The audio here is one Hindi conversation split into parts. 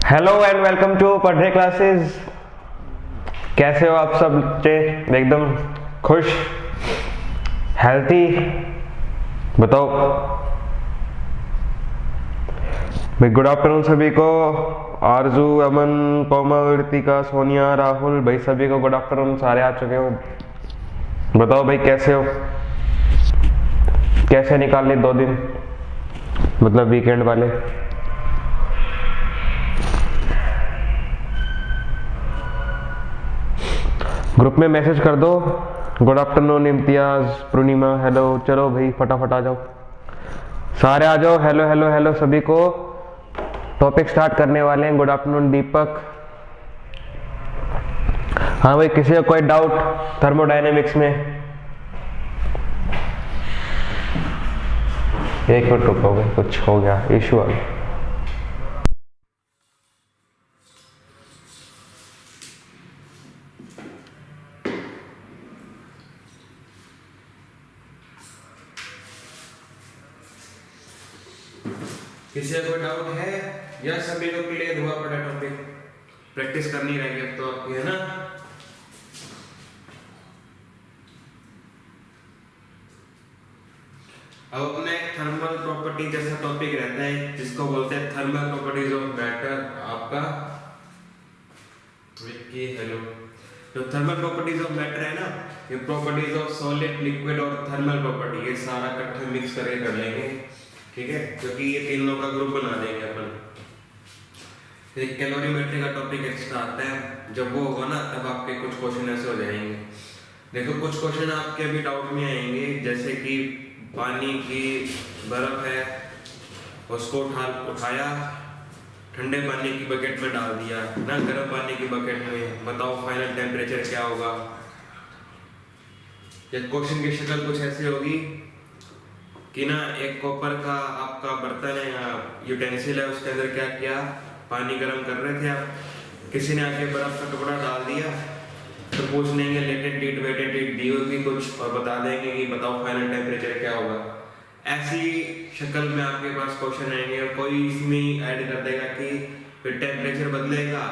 हेलो एंड वेलकम टू पढ़ने क्लासेस। कैसे हो आप सब बच्चे? एकदम खुश, हेल्थी? बताओ भाई। गुड आफ्टरनून सभी को। आरजू, अमन, कोमल, ऋतिका, सोनिया, राहुल भाई सभी को गुड आफ्टरनून। सारे आ चुके हो। बताओ भाई कैसे हो? कैसे निकालने 2 दिन, मतलब वीकेंड वाले? ग्रुप में मैसेज कर दो। गुड आफ्टरनून इम्तियाज, पूर्णिमा, हेलो। चलो भाई फटाफट आ जाओ, सारे आ जाओ। हेलो हेलो हेलो सभी को। टॉपिक स्टार्ट करने वाले हैं। गुड आफ्टरनून दीपक। हाँ भाई, किसी का कोई डाउट थर्मोडायनेमिक्स में? एक मिनट रुको भाई, कुछ हो गया, इशू आ गया। किसी का कोई डाउट है या सभी को क्लियर हुआ पड़ा? टॉपिक प्रैक्टिस करनी रहेगी अब तो आपकी, है ना? अब अपने थर्मल प्रॉपर्टी जैसा टॉपिक रहता है जिसको बोलते हैं थर्मल प्रॉपर्टीज ऑफ मैटर। आपका हेलो। तो थर्मल प्रॉपर्टीज ऑफ मैटर है ना, ये प्रॉपर्टीज ऑफ सॉलिड, लिक्विड और थर्मल प्रॉपर्टी, ये सारा इकट्ठे मिक्स करके कर लेंगे, ठीक है? क्योंकि ये तीनों का ग्रुप बना देंगे अपन। फिर कैलोरीमेट्री का टॉपिक एक्स्ट्रा आता है, जब वो होगा ना तब आपके कुछ क्वेश्चन ऐसे हो जाएंगे। देखो कुछ क्वेश्चन आपके अभी डाउट में आएंगे, जैसे कि पानी की बर्फ है, उसको उठाया, ठंडे पानी की बकेट में डाल दिया ना, गर्म पानी की बकेट में, बताओ फाइनल टेम्परेचर क्या होगा? ये क्वेश्चन की शक्ल कुछ ऐसी होगी कि ना, एक कॉपर का आपका बर्तन है या यूटेंसिल है, उसके अंदर क्या किया, पानी गर्म कर रहे थे आप, किसी ने आके बर्फ का टुकड़ा डाल दिया, तो पूछ लेंगे लेटेंट हीट वेटेंट हीट दी होगी कुछ, और बता देंगे कि बताओ फाइनल टेम्परेचर क्या होगा। ऐसी शक्ल में आपके पास क्वेश्चन आएंगे, और कोई इसमें ऐड कर देगा कि फिर टेम्परेचर बदलेगा,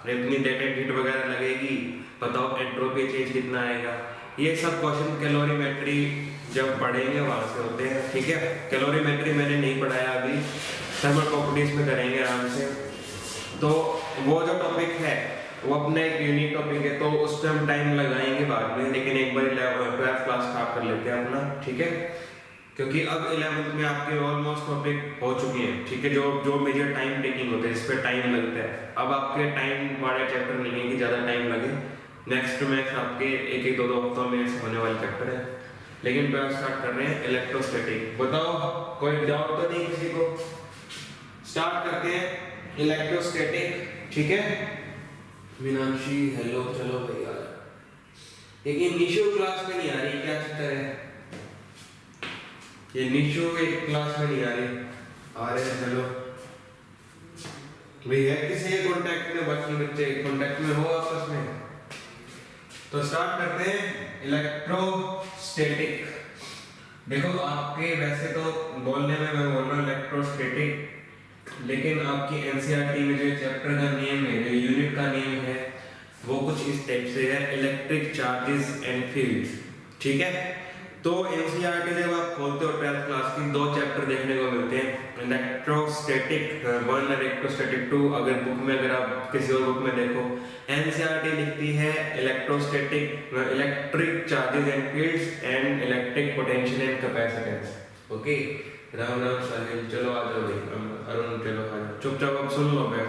इतनी लेटेंट हीट वगैरह लगेगी, बताओ एंट्रोपी चेंज कितना आएगा। ये सब क्वेश्चन कैलोरीमेट्री जब पढ़ेंगे वहां से होते हैं, ठीक है? कैलोरीमेट्री मैंने नहीं पढ़ाया अभी, थर्मल प्रॉपर्टीज में करेंगे आराम से। तो वो जो टॉपिक है वो अपना एक यूनिक टॉपिक है, तो उस पर हम टाइम लगाएंगे बाद में, लेकिन एक बार 12th क्लास स्टार्ट कर लेते हैं अपना, ठीक है? क्योंकि अब 11th में आपके ऑलमोस्ट टॉपिक हो चुके हैं, ठीक है? जो जो मेजर टाइम टेकिंग होते हैं, इस पर टाइम लगता है। अब आपके टाइम वाले चैप्टर नहीं है कि ज़्यादा टाइम लगे। नेक्स्ट मैथ्स आपके एक एक दो हफ्तों में होने वाले चैप्टर है, लेकिन पहले स्टार्ट कर रहे हैं इलेक्ट्रोस्टैटिक। बताओ कोई डाउट तो नहीं किसी को? स्टार्ट करते हैं इलेक्ट्रोस्टैटिक, ठीक है? मीनाक्षी हेलो, चलो भैया। लेकिन निशु क्लास में नहीं आ रही, क्या चक्कर है? ये निशु एक क्लास में नहीं आ रही, आ रहे हैं। चलो भैया, किसी के कांटेक्ट में, बाकी बच्चे कांटेक्ट में हो आपस में? तो स्टार्ट करते हैं इलेक्ट्रोस्टैटिक। देखो आपके वैसे तो बोलने में मैं बोल रहा हूँ इलेक्ट्रोस्टैटिक, लेकिन आपकी एनसीईआरटी में जो चैप्टर का नेम है, जो यूनिट का नेम है, वो कुछ इस टाइप से है, इलेक्ट्रिक चार्जेस एंड फील्ड्स, ठीक है? तो एनसीईआरटी जब आप खोलते हो 12th क्लास की, 2 चैप्टर देखने को मिलते हैं, इलेक्ट्रोस्टैटिक 1 और इलेक्ट्रोस्टैटिक 2। अगर बुक में, अगर आप किसी और बुक में देखो, एनसीईआरटी लिखती है electrostatic, electric charges and fields and electric potential and capacitance. Okay, Ram Ram Sahil, चलो आ जाओ भाई। अरुण चलो आ जाओ, चुपचाप आप सुन लो, मैं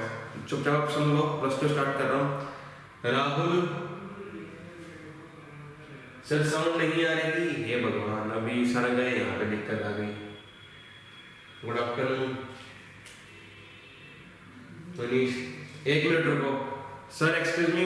चुपचाप सुन लो, +2 स्टार्ट कर रहा हूँ। राहुल सर साउंड नहीं आ रही, हे भगवान, अभी सड़ गए, यहाँ पे दिक्कत आ गई। गुड आफ्टरनून मनीष, 1 मिनट रुको सर, एक्सक्यूज मी।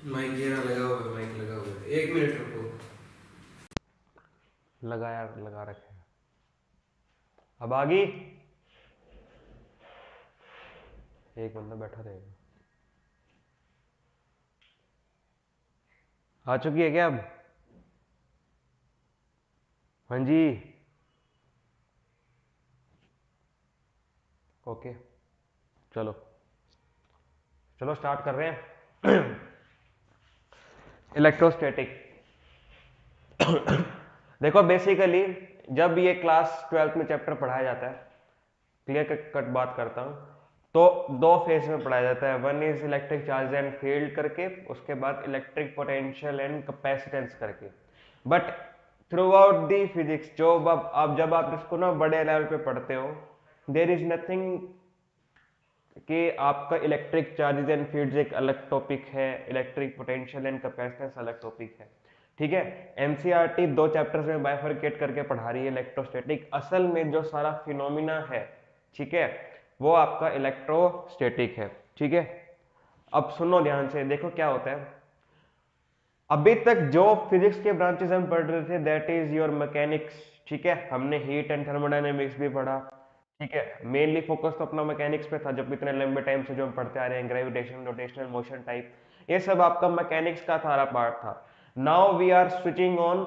माइक ये रहा, लगा हुआ है, माइक लगा हुआ है। 1 मिनट रुको। लगाया, लगा रखे हैं। अब आ गई? एक बंदा बैठा रहेगा। आ चुकी है क्या अब? हाँ जी, ओके, चलो चलो स्टार्ट कर रहे हैं। इलेक्ट्रोस्टैटिक। देखो बेसिकली जब ये क्लास 12th में चैप्टर पढ़ाया जाता है, क्लियर कट बात करता हूँ, तो दो फेज में पढ़ाया जाता है। One is electric charge and field करके, उसके बाद इलेक्ट्रिक पोटेंशियल एंड कैपेसिटेंस करके। But through out the physics, जो अब जब आप इसको ना बड़े लेवल पे पढ़ते हो, देर इज नथिंग कि आपका इलेक्ट्रिक चार्जेस एंड फील्ड्स एक अलग टॉपिक है, इलेक्ट्रिक पोटेंशियल एंड कैपेसिटेंस अलग टॉपिक है। ठीक है, एनसीईआरटी दो चैप्टर्स में बाइफरकेट करके पढ़ा रही है इलेक्ट्रोस्टैटिक। असल में जो सारा फिनोमिना है, ठीक है, वो आपका इलेक्ट्रोस्टैटिक है। ठीक है, अब सुनो ध्यान से, देखो क्या होता है। अभी तक जो फिजिक्स के ब्रांचेस हम पढ़ रहे थे, दैट इज योर मैकेनिक्स। ठीक है, हमने हीट एंड थर्मोडायनेमिक्स भी पढ़ा। ठीक है, मेनली फोकस तो अपना मैकेनिक्स पे था, जब इतने लंबे टाइम से जो हम पढ़ते आ रहे हैं, ग्रेविटेशन, रोटेशनल मोशन टाइप, ये सब आपका मैकेनिक्स का सारा पार्ट था। Now we are switching on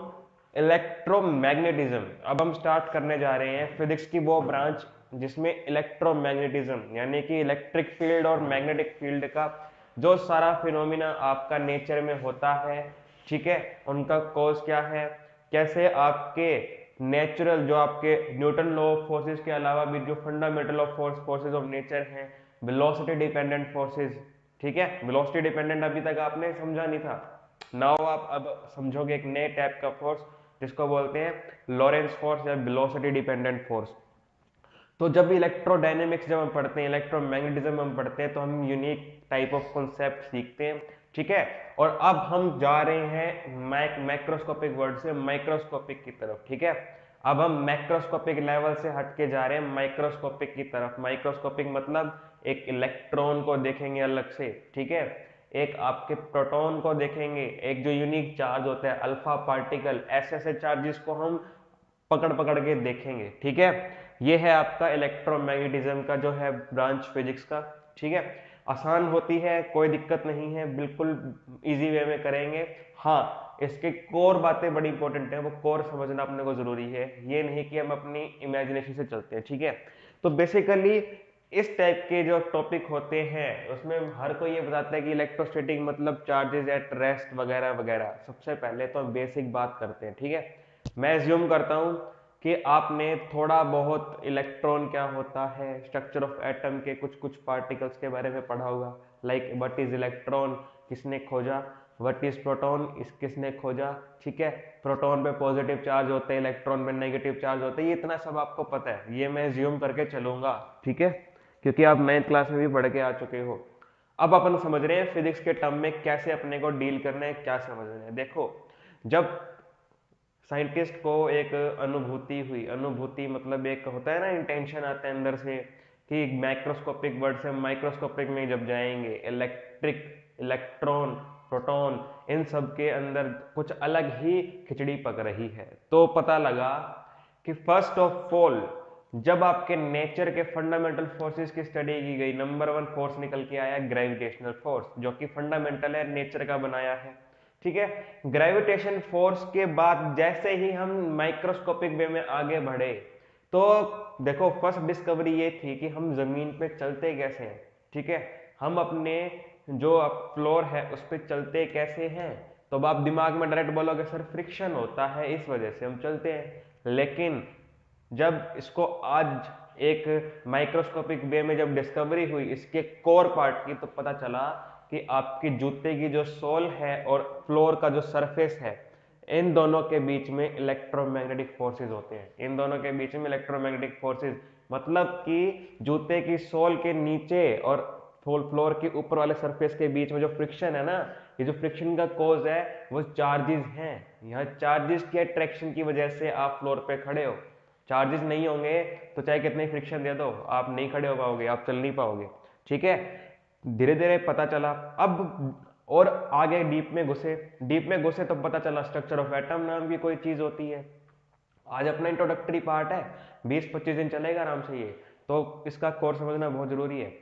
electromagnetism. अब हम स्टार्ट करने जा रहे हैं फिजिक्स की वो ब्रांच जिसमें इलेक्ट्रोमैग्नेटिज्म यानी कि इलेक्ट्रिक फील्ड और मैग्नेटिक फील्ड का जो सारा फिनोमिना आपका नेचर में होता है, ठीक है, उनका कॉज क्या है, कैसे आपके नेचुरल जो आपके न्यूटन लॉ ऑफ फोर्सेस के अलावा भी जो fundamental of forces of nature हैं, वेलोसिटी डिपेंडेंट फोर्सेस। ठीक है, वेलोसिटी डिपेंडेंट अभी तक आपने समझा नहीं था। नाउ आप अब समझोगे एक नए टाइप का फोर्स जिसको बोलते हैं लॉरेंस फोर्स या वेलोसिटी डिपेंडेंट फोर्स। तो जब इलेक्ट्रोडायनेमिक्स जब हम पढ़ते हैं, इलेक्ट्रोमैग्नेटिज्म हम पढ़ते हैं, तो हम यूनिक टाइप ऑफ कॉन्सेप्ट सीखते हैं। ठीक है, और अब हम जा रहे हैं मैक्रोस्कोपिक वर्ड से माइक्रोस्कोपिक की तरफ। ठीक है, अब हम मैक्रोस्कोपिक लेवल से हट के जा रहे हैं माइक्रोस्कोपिक की तरफ। माइक्रोस्कोपिक मतलब एक इलेक्ट्रॉन को देखेंगे अलग से, ठीक है, एक आपके प्रोटॉन को देखेंगे, एक जो यूनिक चार्ज होता है अल्फा पार्टिकल, ऐसे चार्जेस को हम पकड़ पकड़ के देखेंगे। ठीक है, ये है आपका इलेक्ट्रोमैग्नेटिज्म का जो है ब्रांच फिजिक्स का। ठीक है, आसान होती है, कोई दिक्कत नहीं है, बिल्कुल इजी वे में करेंगे। हाँ, इसके कोर बातें बड़ी इंपॉर्टेंट है, वो कोर समझना अपने को जरूरी है, ये नहीं कि हम अपनी इमेजिनेशन से चलते हैं। ठीक है, तो बेसिकली इस टाइप के जो टॉपिक होते हैं उसमें हर कोई ये बताता है कि इलेक्ट्रोस्टैटिक मतलब चार्जेस एट रेस्ट वगैरह वगैरह। सबसे पहले तो हम बेसिक बात करते हैं। ठीक है, मैं एज्यूम करता हूं कि आपने थोड़ा बहुत इलेक्ट्रॉन क्या होता है, स्ट्रक्चर ऑफ एटम के कुछ कुछ पार्टिकल्स के बारे में पढ़ा होगा। लाइक व्हाट इज इलेक्ट्रॉन, किसने खोजा, व्हाट इज प्रोटॉन, इस किसने खोजा। ठीक है, प्रोटॉन पे पॉजिटिव चार्ज होते हैं, इलेक्ट्रॉन पे नेगेटिव चार्ज होते हैं, ये इतना सब आपको पता है, ये मैं एज्यूम करके चलूंगा। ठीक है, क्योंकि आप 9th क्लास में भी पढ़ के आ चुके हो। अब अपन समझ रहे हैं फिजिक्स के टर्म में कैसे अपने को डील करना है, क्या समझना है। देखो, जब साइंटिस्ट को एक अनुभूति हुई, अनुभूति मतलब एक होता है ना इंटेंशन आता है अंदर से कि मैक्रोस्कोपिक वर्ड से माइक्रोस्कोपिक में जब जाएंगे, इलेक्ट्रिक, इलेक्ट्रॉन, प्रोटॉन, इन सब के अंदर कुछ अलग ही खिचड़ी पक रही है। तो पता लगा कि फर्स्ट ऑफ ऑल जब आपके नेचर के फंडामेंटल फोर्सेस की स्टडी की गई, नंबर 1 फोर्स निकल के आया ग्रेविटेशनल फोर्स, जो कि फंडामेंटल है, नेचर का बनाया है। ठीक है, ग्रेविटेशन फोर्स के बाद जैसे ही हम माइक्रोस्कोपिक वे में आगे बढ़े, तो देखो फर्स्ट डिस्कवरी ये थी कि हम जमीन पे चलते कैसे हैं। ठीक है, हम अपने जो फ्लोर है उस पर चलते कैसे हैं। तो अब आप दिमाग में डायरेक्ट बोलोगे सर फ्रिक्शन होता है इस वजह से हम चलते हैं, लेकिन जब इसको आज एक माइक्रोस्कोपिक वे में जब डिस्कवरी हुई इसके कोर पार्ट की, तो पता चला कि आपकी जूते की जो सोल है और फ्लोर का जो सरफेस है, इन दोनों के बीच में इलेक्ट्रोमैग्नेटिक फोर्सेस होते हैं। इन दोनों के बीच में इलेक्ट्रोमैग्नेटिक फोर्सेस मतलब कि जूते की सोल के नीचे और फ्लोर के ऊपर वाले सरफेस के बीच में जो फ्रिक्शन है ना, ये जो फ्रिक्शन का कॉज है वो चार्जेस हैं। यहाँ चार्जेस की अट्रैक्शन की वजह से आप फ्लोर पे खड़े हो। चार्जेस नहीं होंगे तो चाहे कितने फ्रिक्शन दे दो, आप नहीं खड़े हो पाओगे, आप चल नहीं पाओगे। ठीक है, धीरे धीरे पता चला। अब और आगे डीप में घुसे तो पता चला स्ट्रक्चर ऑफ एटम नाम की कोई चीज होती है। आज अपना इंट्रोडक्टरी पार्ट है, 20-25 दिन चलेगा आराम से ये, तो इसका कोर्स समझना बहुत जरूरी है।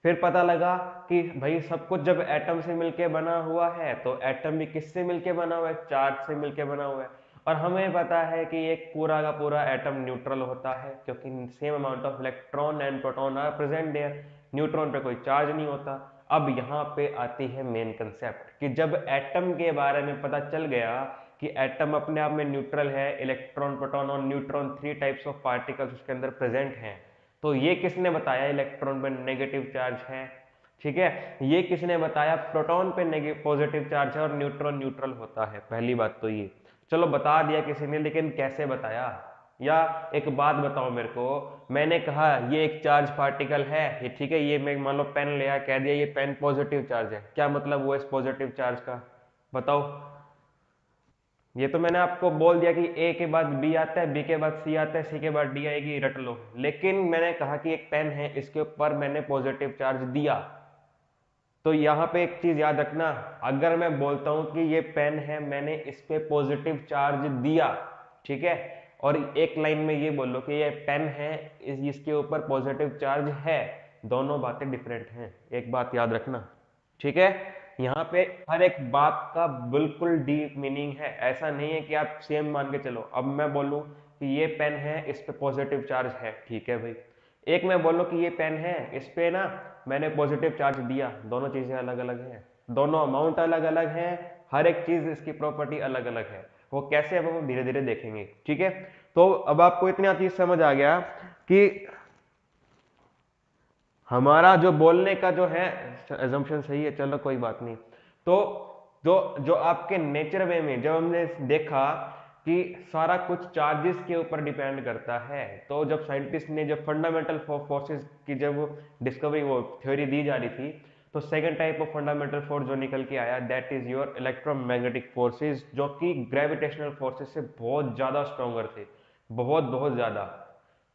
फिर पता लगा कि भाई सब कुछ जब एटम से मिलके बना हुआ है तो एटम भी किससे मिलके बना हुआ है, चार्ज से मिलके बना हुआ है। और हमें पता है कि एक पूरा का पूरा एटम न्यूट्रल होता है क्योंकि same amount of electron and proton are present there, neutron पे कोई चार्ज नहीं होता। अब यहाँ पे आती है मेन कंसेप्ट कि जब एटम के बारे में पता चल गया कि एटम अपने आप में न्यूट्रल है, इलेक्ट्रॉन प्रोटॉन और न्यूट्रॉन 3 टाइप्स ऑफ पार्टिकल्स उसके अंदर प्रेजेंट हैं, तो ये किसने बताया इलेक्ट्रॉन पे नेगेटिव चार्ज है, ठीक है। ये किसने बताया प्रोटॉन पे पॉजिटिव चार्ज है और न्यूट्रॉन न्यूट्रल होता है। पहली बात तो ये, चलो बता दिया किसी ने, लेकिन कैसे बताया। या एक बात बताओ मेरे को, मैंने कहा ये एक चार्ज पार्टिकल है, ये ठीक है, ये मैं मान लो पेन ले आया, कह दिया ये पेन पॉजिटिव चार्ज है, क्या मतलब हुआ इस पॉजिटिव चार्ज का, बताओ। ये तो मैंने आपको बोल दिया कि ए के बाद बी आता है, बी के बाद सी आता है, सी के बाद डी आएगी, रट लो। लेकिन मैंने कहा कि एक पेन है, इसके ऊपर मैंने पॉजिटिव चार्ज दिया, तो यहाँ पे एक चीज याद रखना, अगर मैं बोलता हूं कि ये पेन है, मैंने इस पे पॉजिटिव चार्ज दिया, ठीक है, और एक लाइन में ये बोलो कि ये पेन है, इसके ऊपर पॉजिटिव चार्ज है, दोनों बातें डिफरेंट हैं, एक बात याद रखना, ठीक है। यहाँ पे हर एक बात का बिल्कुल डीप मीनिंग है, ऐसा नहीं है कि आप सेम मान के चलो। अब मैं बोलूं कि ये पेन है, इस पे पॉजिटिव चार्ज है, ठीक है भाई, एक मैं बोलूं कि ये पेन है, इस पे ना मैंने पॉजिटिव चार्ज दिया, दोनों चीजें अलग अलग हैं, दोनों अमाउंट अलग अलग हैं, हर एक चीज इसकी प्रॉपर्टी अलग अलग है। वो कैसे, अब हम धीरे धीरे देखेंगे, ठीक है। तो अब आपको इतना चीज समझ आ गया कि हमारा जो बोलने का जो है एजम्पशन सही है, चलो कोई बात नहीं। तो जो जो आपके नेचर वे में जब हमने देखा कि सारा कुछ चार्जेस के ऊपर डिपेंड करता है, तो जब साइंटिस्ट ने जब फंडामेंटल फोर्सेस की जब डिस्कवरी, वो थ्योरी दी जा रही थी, तो second type of fundamental force जो निकल के आया, that is your electromagnetic forces, जो कि ग्रेविटेशनल फोर्सेस से बहुत ज्यादा स्ट्रॉन्गर थे, बहुत बहुत ज्यादा।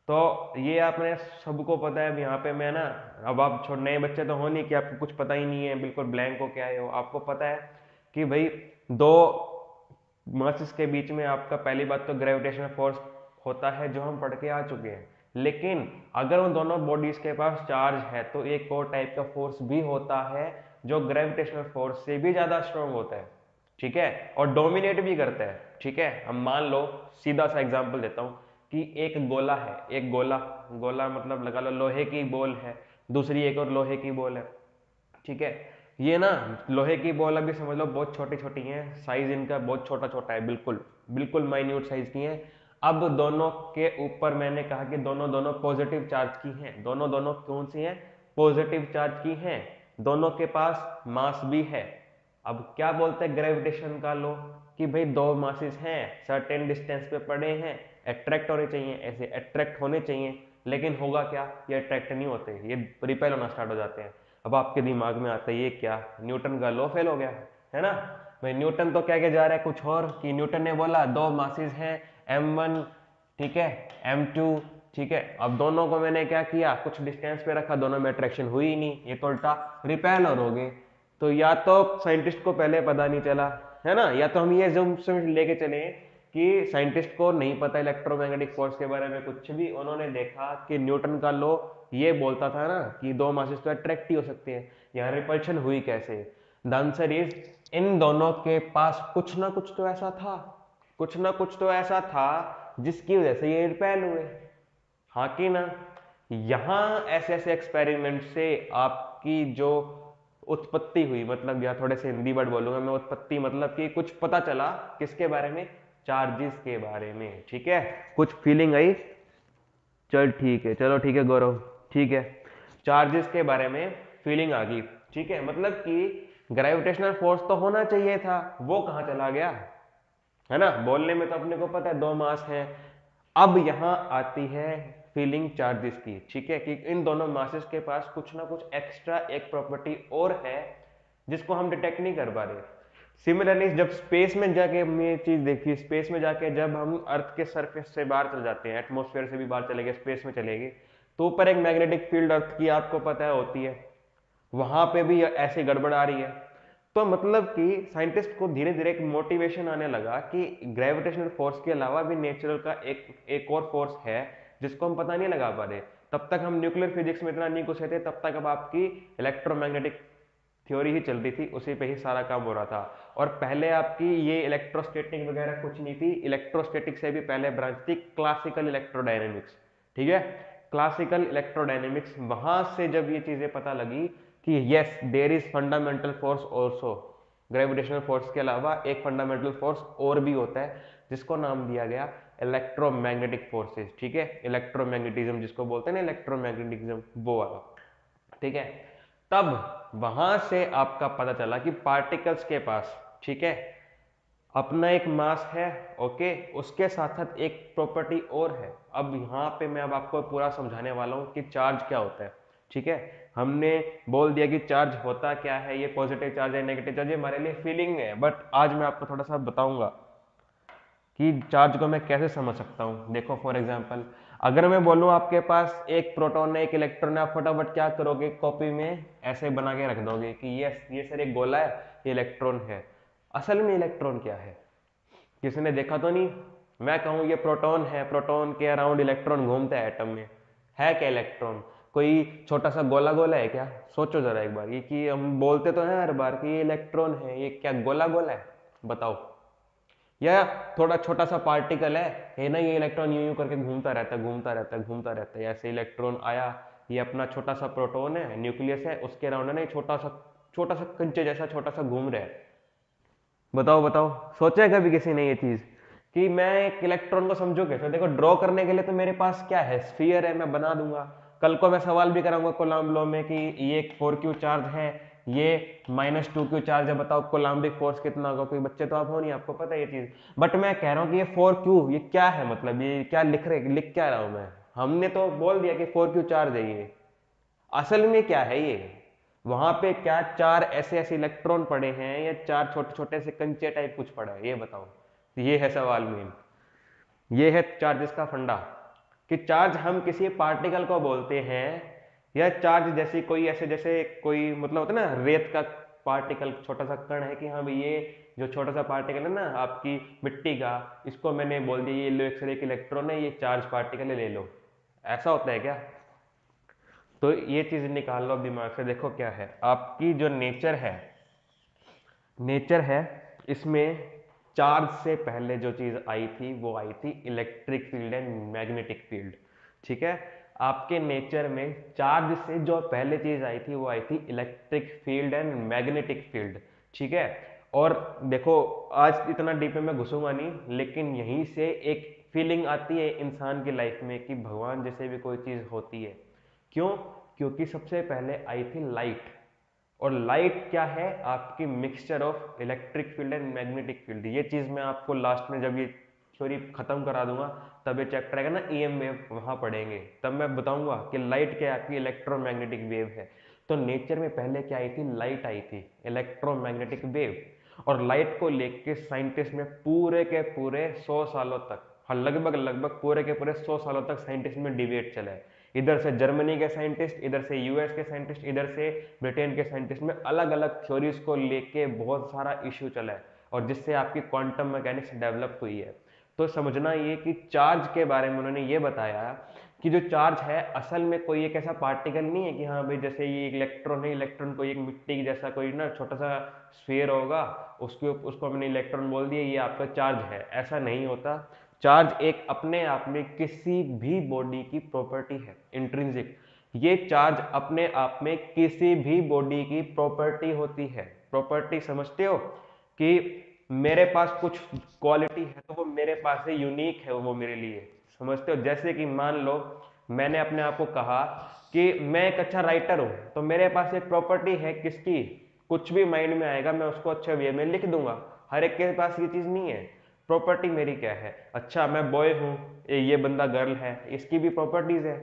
तो ये आपने सबको पता है। अब यहाँ पे मैं ना, अब आप छोटे नए बच्चे तो हो नहीं कि आपको कुछ पता ही नहीं है, बिल्कुल ब्लैंक हो के आए हो। आपको पता है कि भाई दो मासेस के बीच में आपका पहली बात तो ग्रेविटेशनल फोर्स होता है, जो हम पढ़ के आ चुके हैं। लेकिन अगर उन दोनों बॉडीज के पास चार्ज है तो एक और टाइप का फोर्स भी होता है जो ग्रेविटेशनल फोर्स से भी ज्यादा स्ट्रॉन्ग होता है, ठीक है, और डोमिनेट भी करता है, ठीक है। अब मान लो, सीधा सा एग्जांपल देता हूँ कि एक गोला है, एक गोला, गोला मतलब लगा लो लोहे की बॉल है, दूसरी एक और लोहे की बॉल है, ठीक है। ये ना लोहे की बॉल अभी समझ लो बहुत छोटी छोटी हैं, साइज इनका बहुत छोटा छोटा है, बिल्कुल बिल्कुल माइन्यूट साइज की है। अब दोनों के ऊपर मैंने कहा कि दोनों दोनों पॉजिटिव चार्ज की हैं, दोनों दोनों कौन सी हैं, पॉजिटिव चार्ज की हैं, दोनों के पास मास भी है। अब क्या बोलते हैं ग्रेविटेशन का लॉ, कि भाई दो मासेस हैं, सर्टेन डिस्टेंस पे पड़े हैं, अट्रैक्ट होने चाहिए, ऐसे अट्रैक्ट होने चाहिए, लेकिन होगा क्या, ये अट्रैक्ट नहीं होते, ये रिपेल होना स्टार्ट हो जाते हैं। अब आपके दिमाग में आता है ये क्या, न्यूटन का लॉ फेल हो गया है ना। भाई न्यूटन तो कह के जा रहा है कुछ और, कि न्यूटन ने बोला दो मासेस हैं m1, ठीक है, m2, ठीक है। अब दोनों को मैंने क्या किया, कुछ डिस्टेंस पे रखा, दोनों में अट्रैक्शन हुई ही नहीं, ये तो उल्टा रिपेल हो गए। तो या तो साइंटिस्ट को पहले पता नहीं चला, है ना, या तो हम ये जूम लेके चले कि साइंटिस्ट को नहीं पता इलेक्ट्रोमैग्नेटिक फोर्स के बारे में कुछ भी, उन्होंने देखा कि न्यूटन का लॉ ये बोलता था ना कि दो मासेस तो अट्रैक्ट ही हो सकते हैं, यहाँ रिपल्शन हुई कैसे। द आंसर इज, इन दोनों के पास कुछ ना कुछ तो ऐसा था, कुछ ना कुछ तो ऐसा था जिसकी वजह से ये रिपेल हुए, हाँ कि ना। यहां ऐसे ऐसे एक्सपेरिमेंट से आपकी जो उत्पत्ति हुई, मतलब या थोड़े से हिंदी वर्ड बोलूंगा मैं, उत्पत्ति मतलब कि कुछ पता चला किसके बारे में, चार्जेस के बारे में, ठीक है। कुछ फीलिंग आई, चल ठीक है, चलो ठीक है गौरव, ठीक है, चार्जेस के बारे में फीलिंग आ गई, ठीक है। मतलब कि ग्रेविटेशनल फोर्स तो होना चाहिए था, वो कहाँ चला गया, है ना। बोलने में तो अपने को पता है दो मास हैं। अब यहां आती है फीलिंग चार्जेस की, ठीक है, कि इन दोनों मासेस के पास कुछ ना कुछ एक्स्ट्रा एक प्रॉपर्टी और है जिसको हम डिटेक्ट नहीं कर पा रहे। सिमिलरली जब स्पेस में जाके हमने ये चीज देखी, स्पेस में जाके जब हम अर्थ के सरफेस से बाहर चल जाते हैं, एटमॉस्फेयर से भी बाहर चले गए, स्पेस में चले गए, तो ऊपर एक मैग्नेटिक फील्ड अर्थ की आपको पता है होती है, वहां पे भी ऐसी गड़बड़ आ रही है। तो मतलब कि साइंटिस्ट को धीरे धीरे एक मोटिवेशन आने लगा कि ग्रेविटेशनल फोर्स के अलावा भी नेचुरल का एक और फोर्स है जिसको हम पता नहीं लगा पा रहे। तब तक हम न्यूक्लियर फिजिक्स में इतना नहीं घुसे थे, तब तक अब आपकी इलेक्ट्रोमैग्नेटिक थ्योरी ही चल रही थी, उसी पे ही सारा काम हो रहा था। और पहले आपकी ये इलेक्ट्रोस्टैटिक वगैरह कुछ नहीं थी, इलेक्ट्रोस्टैटिक से भी पहले ब्रांच थी क्लासिकल इलेक्ट्रोडायनेमिक्स। ठीक है, क्लासिकल इलेक्ट्रोडायनेमिक्स, वहां से जब ये चीजें पता लगी कि yes there is fundamental force also, gravitational force के अलावा एक फंडामेंटल फोर्स और भी होता है जिसको नाम दिया गया इलेक्ट्रोमैग्नेटिक फोर्सेस। ठीक है, इलेक्ट्रोमैग्नेटिज्म जिसको बोलते हैं ना, इलेक्ट्रोमैग्नेटिज्म वो वाला। ठीक है, तब वहां से आपका पता चला कि पार्टिकल्स के पास, ठीक है, अपना एक मास है, ओके, उसके साथ साथ एक प्रॉपर्टी और है। अब यहाँ पे मैं अब आपको पूरा समझाने वाला हूँ कि चार्ज क्या होता है। ठीक है, हमने बोल दिया कि चार्ज होता क्या है, ये पॉजिटिव चार्ज है, नेगेटिव चार्ज है, हमारे लिए फीलिंग है, बट आज मैं आपको थोड़ा सा बताऊंगा कि चार्ज को मैं कैसे समझ सकता हूँ। देखो फॉर एग्जांपल, अगर मैं बोलूँ आपके पास एक प्रोटॉन है एक इलेक्ट्रॉन है, आप फटाफट क्या करोगे, कॉपी में ऐसे बना के रख दोगे कि ये सर एक गोला है, ये इलेक्ट्रॉन है। असल में इलेक्ट्रॉन क्या है किसी ने देखा तो नहीं। मैं कहूँ ये प्रोटॉन है, प्रोटॉन के अराउंड इलेक्ट्रॉन घूमता है एटम में, है क्या इलेक्ट्रॉन? कोई छोटा सा गोला गोला है क्या? सोचो जरा एक बार, ये कि हम बोलते तो हैं हर बार कि ये इलेक्ट्रॉन है, ये क्या गोला गोला है? बताओ। या थोड़ा छोटा सा पार्टिकल है ना, ये इलेक्ट्रॉन यूं यूं करके घूमता रहता है, घूमता रहता है, घूमता रहता है, ऐसे इलेक्ट्रॉन आया, ये अपना छोटा सा प्रोटॉन है, न्यूक्लियस है, उसके अराउंड है ना छोटा सा कंचे जैसा छोटा सा घूम रहा है। बताओ बताओ, सोचा है कभी किसी ने ये चीज कि मैं एक इलेक्ट्रॉन को समझू कैसे? देखो, ड्रॉ करने के लिए तो मेरे पास क्या है, स्फीयर है, मैं बना दूंगा। कल को मैं सवाल भी कराऊंगा कोलम्ब लॉ में कि ये एक 4q चार्ज है, ये -2q चार्ज है, बताओ कोलम्बिक फोर्स कितना होगा? कोई बच्चे तो आप हो नहीं, आपको पता है ये चीज। बट मैं कह रहा हूँ कि ये 4q ये क्या है, मतलब ये क्या लिख क्या रहा हूं मैं? हमने तो बोल दिया कि 4q चार्ज है, ये असल में क्या है ये? वहां पे क्या चार ऐसे ऐसे इलेक्ट्रॉन पड़े हैं या चार छोटे छोटे से कंचे टाइप कुछ पड़ा है, ये बताओ। ये है सवाल मेन, ये है चार्जेस का फंडा, कि चार्ज हम किसी पार्टिकल को बोलते हैं, या चार्ज जैसी कोई ऐसे जैसे कोई मतलब होता है ना रेत का पार्टिकल, छोटा सा कण है कि हाँ भाई ये जो छोटा सा पार्टिकल है ना आपकी मिट्टी का, इसको मैंने बोल दिया ये लो एक्सरे एक इलेक्ट्रॉन है, ये चार्ज पार्टिकल है, ले लो। ऐसा होता है क्या? तो ये चीज निकाल लो दिमाग से। देखो क्या है आपकी जो नेचर है इसमें चार्ज से पहले जो चीज आई थी वो आई थी electric field and magnetic field. ठीक है, आपके नेचर में चार्ज से जो पहले चीज आई थी वो आई थी electric field and magnetic field. ठीक है, और देखो आज इतना डीप में मैं घुसूंगा नहीं, लेकिन यहीं से एक फीलिंग आती है इंसान की लाइफ में कि भगवान जैसे भी कोई चीज होती है। क्यों? क्योंकि सबसे पहले आई थी लाइट, और लाइट क्या है, आपकी mixture of electric field and magnetic field. ये चीज मैं आपको लास्ट में जब ये थ्योरी खत्म करा दूंगा, तब ये चैप्टर आएगा ना EM वेव, वहां पढ़ेंगे, तब मैं बताऊंगा कि लाइट क्या है, आपकी इलेक्ट्रोमैग्नेटिक वेव है। तो नेचर में पहले क्या आई थी, लाइट आई थी, इलेक्ट्रोमैग्नेटिक वेव। और लाइट को लेके साइंटिस्ट में पूरे के पूरे 100 सालों तक, हाँ लगभग लगभग पूरे के पूरे 100 सालों तक साइंटिस्ट में डिबेट चला है। इधर से जर्मनी के साइंटिस्ट, इधर से यूएस के साइंटिस्ट, इधर से ब्रिटेन के साइंटिस्ट में अलग अलग थ्योरीज को लेके बहुत सारा इश्यू चला है, और जिससे आपकी क्वांटम मैकेनिक्स डेवलप हुई है। तो समझना ये कि चार्ज के बारे में उन्होंने ये बताया कि जो चार्ज है असल में कोई एक ऐसा पार्टिकल नहीं है कि हाँ भाई जैसे ये इलेक्ट्रॉन है, इलेक्ट्रॉन को एक मिट्टी की जैसा कोई ना छोटा सा स्फीयर होगा, उसको हमने इलेक्ट्रॉन बोल दिया, ये आपका चार्ज है, ऐसा नहीं होता। चार्ज एक अपने आप में किसी भी बॉडी की प्रॉपर्टी है, इंट्रिंसिक। ये चार्ज अपने आप में किसी भी बॉडी की प्रॉपर्टी होती है। प्रॉपर्टी समझते हो कि मेरे पास कुछ क्वालिटी है तो वो मेरे पास है, यूनिक है वो मेरे लिए, समझते हो? जैसे कि मान लो मैंने अपने आप को कहा कि मैं एक अच्छा राइटर हूं, तो मेरे पास एक प्रॉपर्टी है किसकी, कुछ भी माइंड में आएगा मैं उसको अच्छे वे में लिख दूंगा। हर एक के पास ये चीज नहीं है। प्रॉपर्टी मेरी क्या है, अच्छा मैं बॉय हूँ, ये बंदा गर्ल है, इसकी भी प्रॉपर्टीज है,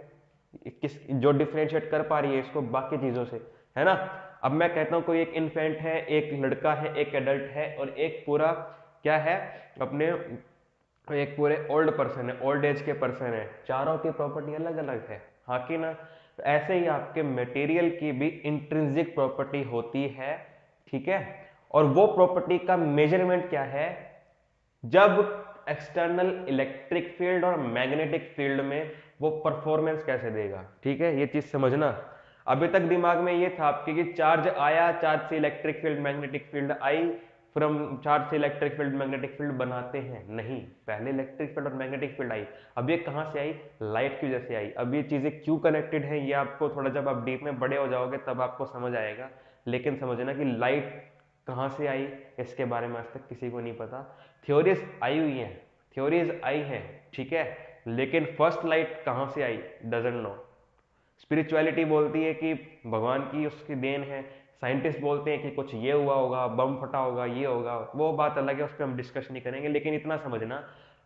किस जो डिफ्रेंशिएट कर पा रही है इसको बाकी चीजों से, है ना? अब मैं कहता हूँ कोई एक इन्फेंट है, एक लड़का है, एक एडल्ट है, और एक पूरा क्या है अपने, एक पूरे ओल्ड पर्सन है, ओल्ड एज के पर्सन है, चारों की प्रॉपर्टी अलग अलग है, हाँ कि ना? तो ऐसे ही आपके मटेरियल की भी इंट्रिंसिक प्रॉपर्टी होती है। ठीक है, और वो प्रॉपर्टी का मेजरमेंट क्या है, जब एक्सटर्नल इलेक्ट्रिक फील्ड और मैग्नेटिक फील्ड में वो परफॉर्मेंस कैसे देगा। ठीक है, ये चीज समझना। अभी तक दिमाग में ये था आपके कि चार्ज आया, चार्ज से electric field magnetic field I, from charge से इलेक्ट्रिक फील्ड मैग्नेटिक फील्ड बनाते हैं, नहीं, पहले इलेक्ट्रिक फील्ड और मैग्नेटिक फील्ड आई। अब ये कहां से आई, लाइट की वजह से आई। अब ये चीजें क्यों कनेक्टेड हैं, ये आपको थोड़ा जब आप डीप में बड़े हो जाओगे तब आपको समझ आएगा। लेकिन समझना कि लाइट कहां से आई, इसके बारे में आज तक किसी को नहीं पता। थ्योरीज आई हुई हैं, थ्योरीज आई हैं, ठीक है, लेकिन फर्स्ट लाइट कहां से आई, डजंट नो। स्पिरिचुअलिटी बोलती है कि भगवान की उसकी देन है, साइंटिस्ट बोलते हैं कि कुछ ये हुआ होगा, बम फटा होगा, ये होगा, वो बात अलग है, उस पर हम डिस्कस नहीं करेंगे। लेकिन इतना समझना,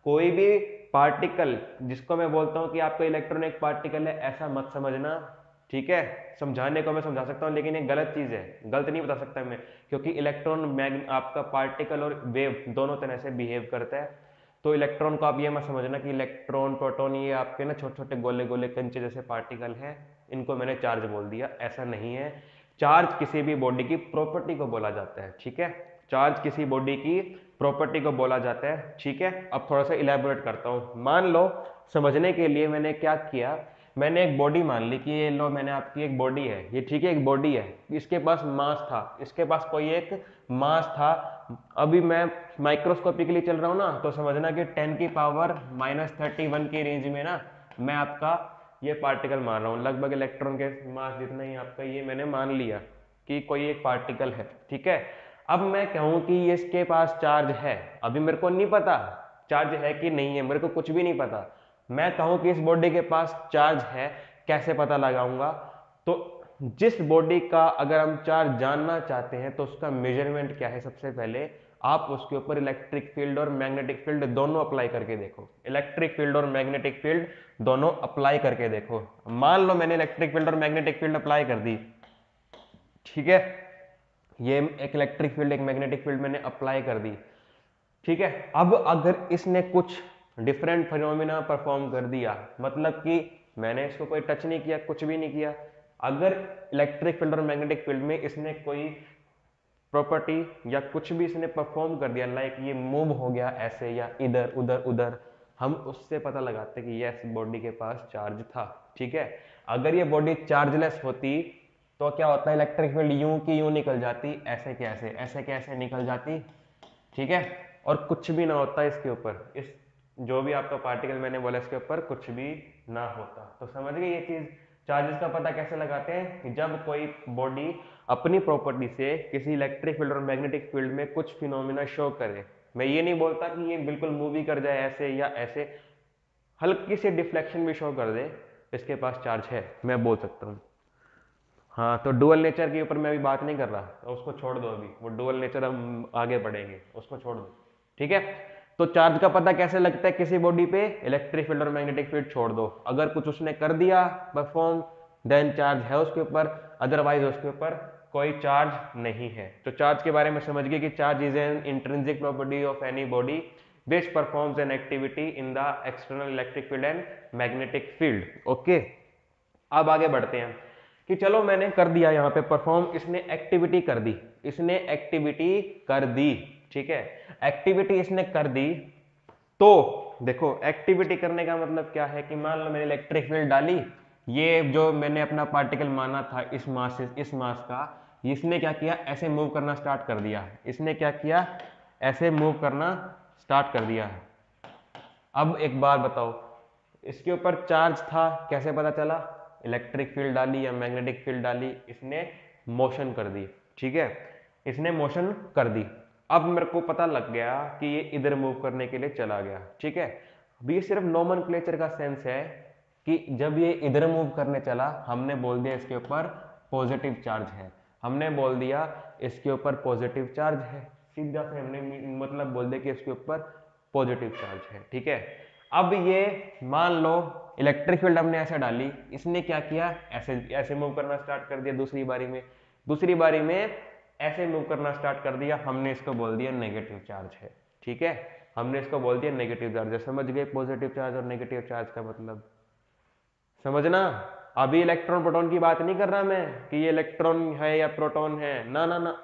कोई भी पार्टिकल जिसको मैं बोलता हूं कि आपका इलेक्ट्रॉन एक पार्टिकल है, ऐसा मत समझना। ठीक है, समझाने को मैं समझा सकता हूं, लेकिन ये गलत चीज है, गलत नहीं बता सकता मैं, क्योंकि इलेक्ट्रॉन आपका पार्टिकल और वेव दोनों तरह से बिहेव करता है। तो इलेक्ट्रॉन को आप ये मत समझना कि इलेक्ट्रॉन प्रोटॉन ये आपके ना छोटे छोटे गोले गोले कंचे जैसे पार्टिकल हैं, इनको मैंने चार्ज बोल दिया, ऐसा नहीं है। चार्ज किसी भी बॉडी की प्रॉपर्टी को बोला जाता है, ठीक है, चार्ज किसी बॉडी की प्रॉपर्टी को बोला जाता है। ठीक है, अब थोड़ा सा इलेबोरेट करता हूं। मान लो, समझने के लिए मैंने क्या किया, मैंने एक बॉडी मान ली कि ये लो, मैंने आपकी एक बॉडी है, ये ठीक है, एक बॉडी है, इसके पास मास था, इसके पास कोई एक मास था। अभी मैं माइक्रोस्कोपिकली चल रहा हूं ना, तो समझना कि 10 की पावर -31 की रेंज में ना मैं आपका ये पार्टिकल मान रहा हूं, लगभग इलेक्ट्रॉन के मास जितना ही आपका, ये मैंने मान लिया कि कोई एक पार्टिकल है। ठीक है, अब मैं कहूं कि इसके पास चार्ज है, अभी मेरे को नहीं पता चार्ज है कि नहीं है, मेरे को कुछ भी नहीं पता। मैं कहूं कि इस बॉडी के पास चार्ज है, कैसे पता लगाऊंगा, तो जिस बॉडी का अगर हम चार्ज जानना चाहते हैं तो उसका मेजरमेंट क्या है, सबसे पहले आप उसके ऊपर इलेक्ट्रिक फील्ड और मैग्नेटिक फील्ड दोनों अप्लाई करके देखो, इलेक्ट्रिक फील्ड और मैग्नेटिक फील्ड दोनों अप्लाई करके देखो। मान लो मैंने इलेक्ट्रिक फील्ड और मैग्नेटिक फील्ड अप्लाई कर दी, ठीक है, ये एक इलेक्ट्रिक फील्ड एक मैग्नेटिक फील्ड मैंने अप्लाई कर दी, ठीक है। अब अगर इसने कुछ डिफरेंट फिनोमिना परफॉर्म कर दिया, मतलब कि मैंने इसको कोई टच नहीं किया, कुछ भी नहीं किया, अगर इलेक्ट्रिक फील्ड और मैग्नेटिक फील्ड में इसने कोई प्रॉपर्टी या कुछ भी इसने परफॉर्म कर दिया, लाइक ये मूव हो गया ऐसे या इधर उधर उधर, हम उससे पता लगाते कि यस बॉडी के पास चार्ज था। ठीक है, अगर ये बॉडी चार्जलेस होती तो क्या होता है, इलेक्ट्रिक फील्ड यूं की यूं निकल जाती, ऐसे कैसे ऐसे कैसे निकल जाती, ठीक है, और कुछ भी ना होता इसके ऊपर, इस जो भी आपका पार्टिकल मैंने बोला इसके ऊपर कुछ भी ना होता। तो समझ गए ये चीज। चार्जेस का पता कैसे लगाते हैं कि जब कोई बॉडी अपनी प्रॉपर्टी से किसी इलेक्ट्रिक फील्ड और मैग्नेटिक फील्ड में कुछ फिनोमिना शो करे। मैं ये नहीं बोलता कि ये बिल्कुल मूवी कर जाए ऐसे या ऐसे, हल्की सी डिफ्लेक्शन भी शो कर दे, इसके पास चार्ज है, मैं बोल सकता हूँ। हाँ, तो डुअल नेचर के ऊपर मैं अभी बात नहीं कर रहा, तो उसको छोड़ दो, अभी वो डुअल नेचर हम आगे बढ़ेंगे, उसको छोड़ दो। ठीक है, तो चार्ज का पता कैसे लगता है किसी बॉडी पे, इलेक्ट्रिक फील्ड और मैग्नेटिक फील्ड छोड़ दो, अगर कुछ उसने कर दिया परफॉर्म, देन चार्ज है उसके ऊपर, अदरवाइज उसके ऊपर कोई चार्ज नहीं है। तो चार्ज के बारे में समझ गए कि charge is an intrinsic property of any body which performs an activity in the external electric field and magnetic field. Okay, अब आगे बढ़ते हैं कि चलो मैंने कर दिया यहाँ पे परफॉर्म, इसने एक्टिविटी कर दी, इसने एक्टिविटी कर दी, ठीक है, एक्टिविटी इसने कर दी। तो देखो एक्टिविटी करने का मतलब क्या है कि मान लो मैंने इलेक्ट्रिक फील्ड डाली, ये जो मैंने अपना पार्टिकल माना था इस मास से इस मास का, इसने क्या किया, ऐसे मूव करना स्टार्ट कर दिया, इसने क्या किया, ऐसे मूव करना स्टार्ट कर दिया। अब एक बार बताओ, इसके ऊपर चार्ज था, कैसे पता चला, इलेक्ट्रिक फील्ड डाली या मैग्नेटिक फील्ड डाली, इसने मोशन कर दी, ठीक है, इसने मोशन कर दी। अब मेरे को पता लग गया कि ये इधर मूव करने के लिए चला गया, ठीक है। अब ये सिर्फ नोमेनक्लेचर का सेंस है कि जब ये इधर मूव करने चला, हमने बोल दिया इसके ऊपर पॉजिटिव चार्ज है, हमने बोल दिया इसके ऊपर पॉजिटिव चार्ज है, सीधा से हमने मतलब बोल दिया कि इसके ऊपर पॉजिटिव चार्ज है, ठीक है। अब ये मान लो इलेक्ट्रिक फील्ड हमने ऐसे डाली, इसने क्या किया, ऐसे ऐसे मूव करना स्टार्ट कर दिया, दूसरी बारी में ऐसे मूव करना स्टार्ट कर दिया, हमने इसको बोल दिया नेगेटिव चार्ज है, ठीक है, हमने इसको बोल दिया नेगेटिव चार्ज है। समझ गए पॉजिटिव चार्ज और नेगेटिव चार्ज का मतलब, समझना। अभी इलेक्ट्रॉन प्रोटॉन की बात नहीं कर रहा मैं कि ये इलेक्ट्रॉन है या प्रोटॉन है, ना ना ना,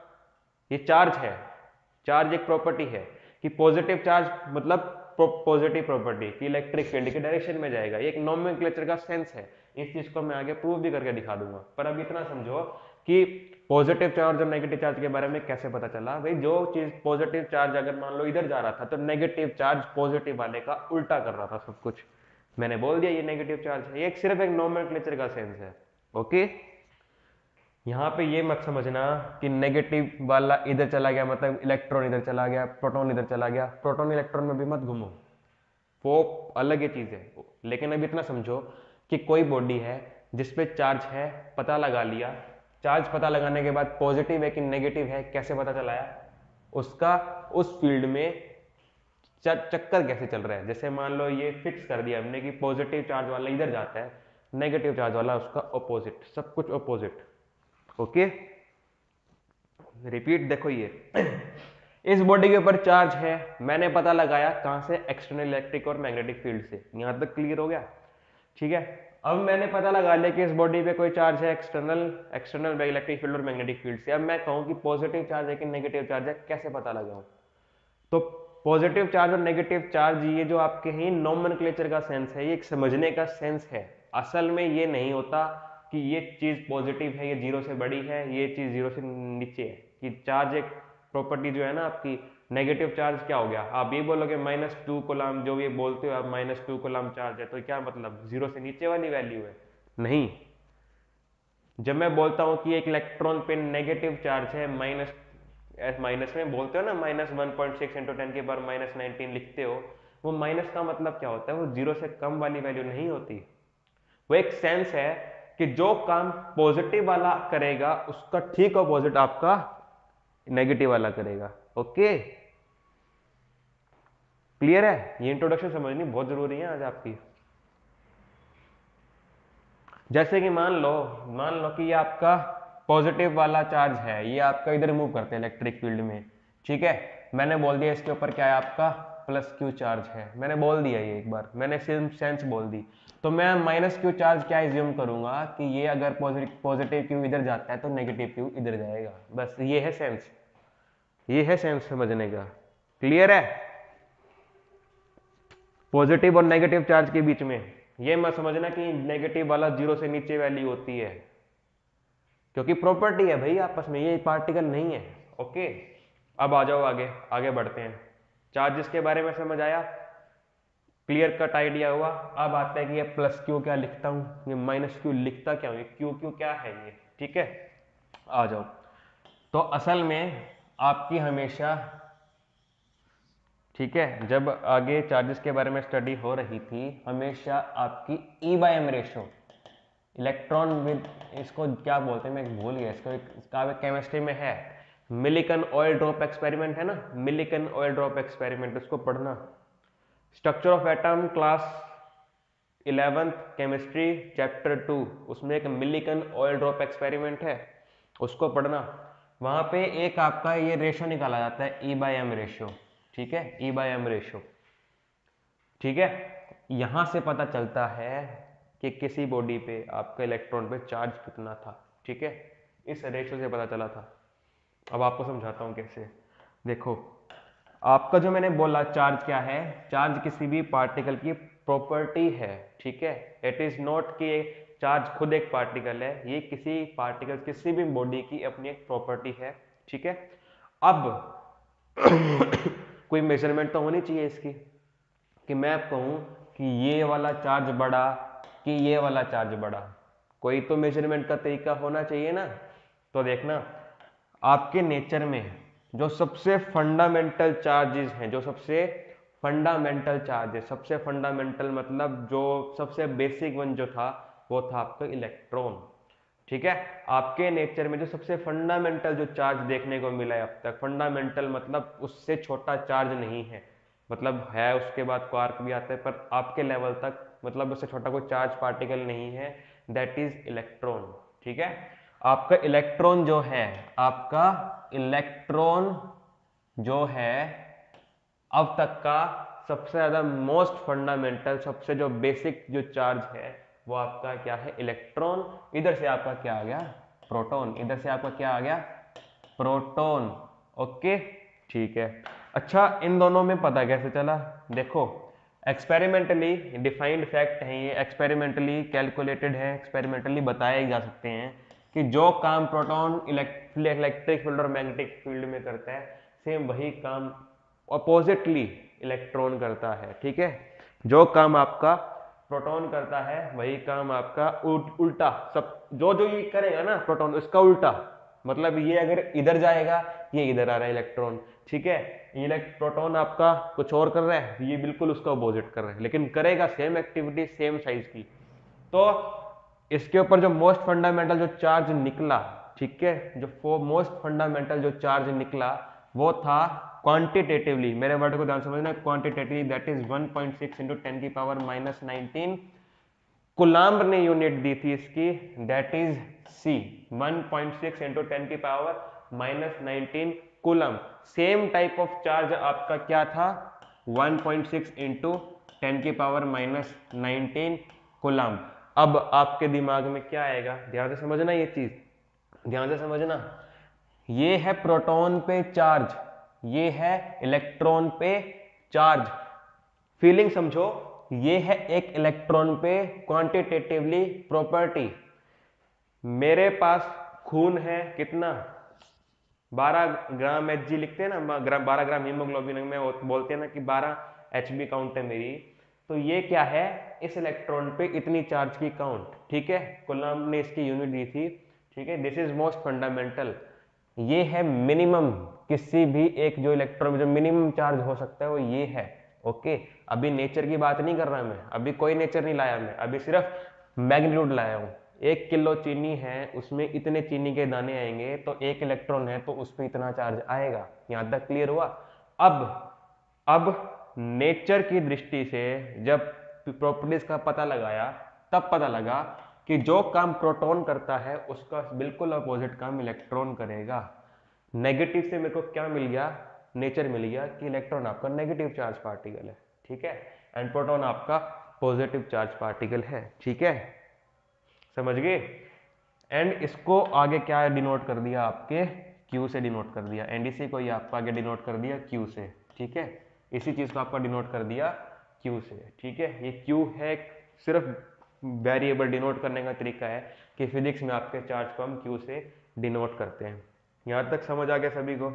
ये चार्ज है, चार्ज एक प्रॉपर्टी है कि पॉजिटिव चार्ज मतलब पॉजिटिव प्रॉपर्टी कि इलेक्ट्रिक फील्ड की डायरेक्शन में जाएगा। ये एक नोमेनक्लेचर का सेंस है, इस चीज को मैं आगे प्रूव भी करके दिखा दूंगा। पर अब इतना समझो कि पॉजिटिव चार्ज और नेगेटिव चार्ज के बारे में कैसे पता चला। भाई जो चीज पॉजिटिव चार्ज अगर मान लो इधर जा रहा था तो नेगेटिव चार्ज पॉजिटिव वाले का उल्टा कर रहा था सब कुछ। मैंने बोल दिया ये नेगेटिव चार्ज है, ये सिर्फ एक नोमेनक्लेचर का सेंस है। ओके, यहाँ पे ये मत समझना कि नेगेटिव वाला इधर चला गया मतलब इलेक्ट्रॉन इधर चला गया, प्रोटॉन इधर चला गया। प्रोटॉन इलेक्ट्रॉन में भी मत घूमो, वो अलग ही चीज है। लेकिन अब इतना समझो कि कोई बॉडी है जिसपे चार्ज है, पता लगा लिया। चार्ज पता लगाने के बाद पॉजिटिव है कि नेगेटिव है कैसे पता चलाया, उसका उस फील्ड में चक्कर कैसे चल रहा है। जैसे मान लो ये फिक्स कर दिया हमने कि पॉजिटिव चार्ज वाला इधर जाता है, नेगेटिव चार्ज वाला उसका ऑपोजिट, सब कुछ ऑपोजिट। ओके, रिपीट, देखो ये इस बॉडी के ऊपर चार्ज है, मैंने पता लगाया कहां से, एक्सटर्नल इलेक्ट्रिक और मैग्नेटिक फील्ड से। यहां तक क्लियर हो गया? ठीक है, अब मैंने पता लगा लिया कि इस बॉडी पे कोई चार्ज है एक्सटर्नल इलेक्ट्रिक फील्ड और मैग्नेटिक फील्ड से। अब मैं कहूं कि पॉजिटिव चार्ज है कि नेगेटिव चार्ज है, कैसे पता लगाऊं? तो पॉजिटिव चार्ज और नेगेटिव चार्ज ये जो आपके हैं नोमेनक्लेचर का सेंस है, ये एक समझने का सेंस है। असल में ये नहीं होता कि ये चीज पॉजिटिव है, ये जीरो से बड़ी है, ये चीज जीरो से नीचे है। कि चार्ज एक प्रॉपर्टी जो है ना आपकी, नेगेटिव चार्ज क्या हो गया, आप ये बोलोगे -2 कूलम, जो ये बोलते हो आप -2 कूलम चार्ज है, तो क्या मतलब जीरो से नीचे वाली वैल्यू है? नहीं। जब मैं बोलता हूं कि एक इलेक्ट्रॉन पे नेगेटिव चार्ज है, माइनस में बोलते हो ना, -1.6 × 10 की पावर -19 लिखते हो, वो माइनस का मतलब क्या होता है? वो जीरो से कम वाली वैल्यू नहीं होती। वो एक सेंस है कि जो काम पॉजिटिव वाला करेगा उसका ठीक अपोजिट आपका नेगेटिव वाला करेगा। ओके, क्लियर है? ये इंट्रोडक्शन समझनी बहुत जरूरी है आज आपकी। जैसे कि मान लो कि ये आपका पॉजिटिव वाला चार्ज है, ये आपका इधर मूव करते हैं इलेक्ट्रिक फील्ड में। ठीक है, मैंने बोल दिया इसके ऊपर क्या है आपका +Q चार्ज है, मैंने बोल दिया ये एक बार, मैंने सिर्फ सेंस बोल दी। तो मैं -Q चार्ज क्या एज्यूम करूंगा कि ये अगर पॉजिटिव Q इधर जाता है तो नेगेटिव Q इधर जाएगा। बस ये है सेंस, ये है सेंस समझने का। क्लियर है? पॉजिटिव और नेगेटिव चार्ज के बीच में ये मत समझना कि नेगेटिव वाला जीरो से नीचे वैल्यू होती है, क्योंकि प्रॉपर्टी है भाई आपस में, ये पार्टिकल नहीं है। ओके, अब आ जाओ आगे, आगे बढ़ते हैं। चार्जेस के बारे में समझ आया, क्लियर कट आइडिया हुआ। अब आता है कि ये +Q क्या लिखता हूं, ये -Q लिखता क्या हूं, ये Q क्या है ये। ठीक है, आ जाओ। तो असल में आपकी हमेशा, ठीक है, जब आगे चार्जेस के बारे में स्टडी हो रही थी, हमेशा आपकी E/m रेशो, इलेक्ट्रॉन विद, इसको क्या बोलते हैं मैं भूल गया, इसका केमिस्ट्री में है, मिलिकन ऑयल ड्रॉप एक्सपेरिमेंट है ना, मिलिकन ऑयल ड्रॉप एक्सपेरिमेंट, उसको पढ़ना। Structure of atom class 11th chemistry chapter 2, उसमें एक मिलिकन ऑयल ड्रॉप एक्सपेरिमेंट है, उसको पढ़ना। वहां पे एक आपका ये रेशो निकाला जाता है E/m रेशो। ठीक है, E/m रेशो। ठीक है, यहां से पता चलता है कि किसी बॉडी पे आपके इलेक्ट्रॉन पे चार्ज कितना था। ठीक है, इस रेशो से पता चला था। अब आपको समझाता हूं कैसे। देखो, आपका जो मैंने बोला चार्ज क्या है, चार्ज किसी भी पार्टिकल की प्रॉपर्टी है। ठीक है, इट इज नॉट कि चार्ज खुद एक पार्टिकल है, ये किसी पार्टिकल, किसी भी बॉडी की अपनी एक प्रॉपर्टी है। ठीक है, अब कोई मेजरमेंट तो होनी चाहिए इसकी, कि मैं कहूं कि ये वाला चार्ज बढ़ा कि ये वाला चार्ज बढ़ा, कोई तो मेजरमेंट का तरीका होना चाहिए ना। तो देखना, आपके नेचर में जो सबसे फंडामेंटल चार्जेस हैं, जो सबसे फंडामेंटल चार्जेस, सबसे फंडामेंटल मतलब जो सबसे बेसिक वन जो था, वो था आपका इलेक्ट्रॉन। ठीक है, आपके नेचर में जो सबसे फंडामेंटल जो चार्ज देखने को मिला है अब तक, फंडामेंटल मतलब उससे छोटा चार्ज नहीं है, मतलब है उसके बाद क्वार्क भी आता है, पर आपके लेवल तक मतलब उससे छोटा कोई चार्ज पार्टिकल नहीं है, दैट इज इलेक्ट्रॉन। ठीक है, आपका इलेक्ट्रॉन जो है, आपका इलेक्ट्रॉन जो है अब तक का सबसे ज्यादा मोस्ट फंडामेंटल, सबसे जो बेसिक जो चार्ज है, वो आपका क्या है, इलेक्ट्रॉन। इधर से आपका क्या आ गया, प्रोटॉन। इधर से आपका क्या आ गया, प्रोटॉन। ओके ठीक है। अच्छा इन दोनों में पता कैसे चला? देखो एक्सपेरिमेंटली डिफाइंड फैक्ट है ये, एक्सपेरिमेंटली कैलकुलेटेड है, एक्सपेरिमेंटली बताए जा सकते हैं कि जो काम प्रोटॉन इलेक्ट्रिक फील्ड और मैग्नेटिक फील्ड में करता है सेम वही काम अपोजिटली इलेक्ट्रॉन करता है। ठीक है, जो काम आपका प्रोटॉन करता है वही काम आपका उल्टा सब जो जो ये करेगा ना प्रोटॉन उसका उल्टा, मतलब ये अगर इधर जाएगा ये इधर आ रहा है इलेक्ट्रॉन। ठीक है, ये प्रोटॉन आपका कुछ और कर रहा है, ये बिल्कुल उसका अपोजिट कर रहा है, लेकिन करेगा सेम एक्टिविटी सेम साइज की। तो इसके ऊपर जो मोस्ट फंडामेंटल जो चार्ज निकला, ठीक है, जो मोस्ट फंडामेंटल जो चार्ज निकला वो था क्वांटिटेटिवली, मेरे वर्ड को ध्यान समझना, क्वांटिटेटिवली दैट इज 1.6 इंटू 10 की पावर -19 कुलाम्ब ने यूनिट दी थी इसकी, दैट इज सी 1.6 इंटू 10 की power -19 coulomb. Same type of charge आपका क्या था 1.6 इंटू 10 की पावर -19 कुलम। अब आपके दिमाग में क्या आएगा, ध्यान से समझना ये चीज, ध्यान से समझना, ये है प्रोटॉन पे चार्ज, ये है इलेक्ट्रॉन पे चार्ज, फीलिंग समझो, ये है एक इलेक्ट्रॉन पे क्वांटिटेटिवली प्रॉपर्टी। मेरे पास खून है कितना 12 ग्राम Hg लिखते हैं ना, 12 ग्राम हीमोग्लोबिन में बोलते हैं ना कि 12 Hb काउंट है मेरी, तो ये क्या है इस इलेक्ट्रॉन पे इतनी चार्ज की काउंट। ठीक है, कूलम्ब ने इसकी यूनिट दी थी। ठीक है, दिस इज मोस्ट फंडामेंटल, ये है मिनिमम, किसी भी एक जो इलेक्ट्रॉन में जो मिनिमम चार्ज हो सकता है वो ये है। ओके, अभी नेचर की बात नहीं कर रहा मैं, अभी कोई नेचर नहीं लाया मैं, अभी सिर्फ मैग्नीट्यूड लाया हूं। 1 किलो चीनी है उसमें इतने चीनी के दाने आएंगे, तो 1 इलेक्ट्रॉन है तो उस पर इतना चार्ज आएगा। यहां तक क्लियर हुआ? अब नेचर की दृष्टि से जब प्रॉपर्टीज का पता लगाया तब पता लगा कि जो काम प्रोटॉन करता है उसका बिल्कुल अपोजिट काम इलेक्ट्रॉन करेगा। नेगेटिव से मेरे को क्या मिल गया, नेचर मिल गया कि इलेक्ट्रॉन आपका नेगेटिव चार्ज पार्टिकल है। ठीक है, एंड प्रोटॉन आपका पॉजिटिव चार्ज पार्टिकल है। ठीक है, समझ गए? एंड इसको आगे क्या डिनोट कर दिया आपके Q से डिनोट कर दिया, एंड इसी को ये आपका आगे डिनोट कर दिया Q से। ठीक है, इसी चीज को आपका डिनोट कर दिया Q से। ठीक है, ये Q है सिर्फ वेरिएबल डिनोट करने का तरीका है कि फिजिक्स में आपके चार्ज को हम Q से डिनोट करते हैं। यहां तक समझ आ गया सभी को?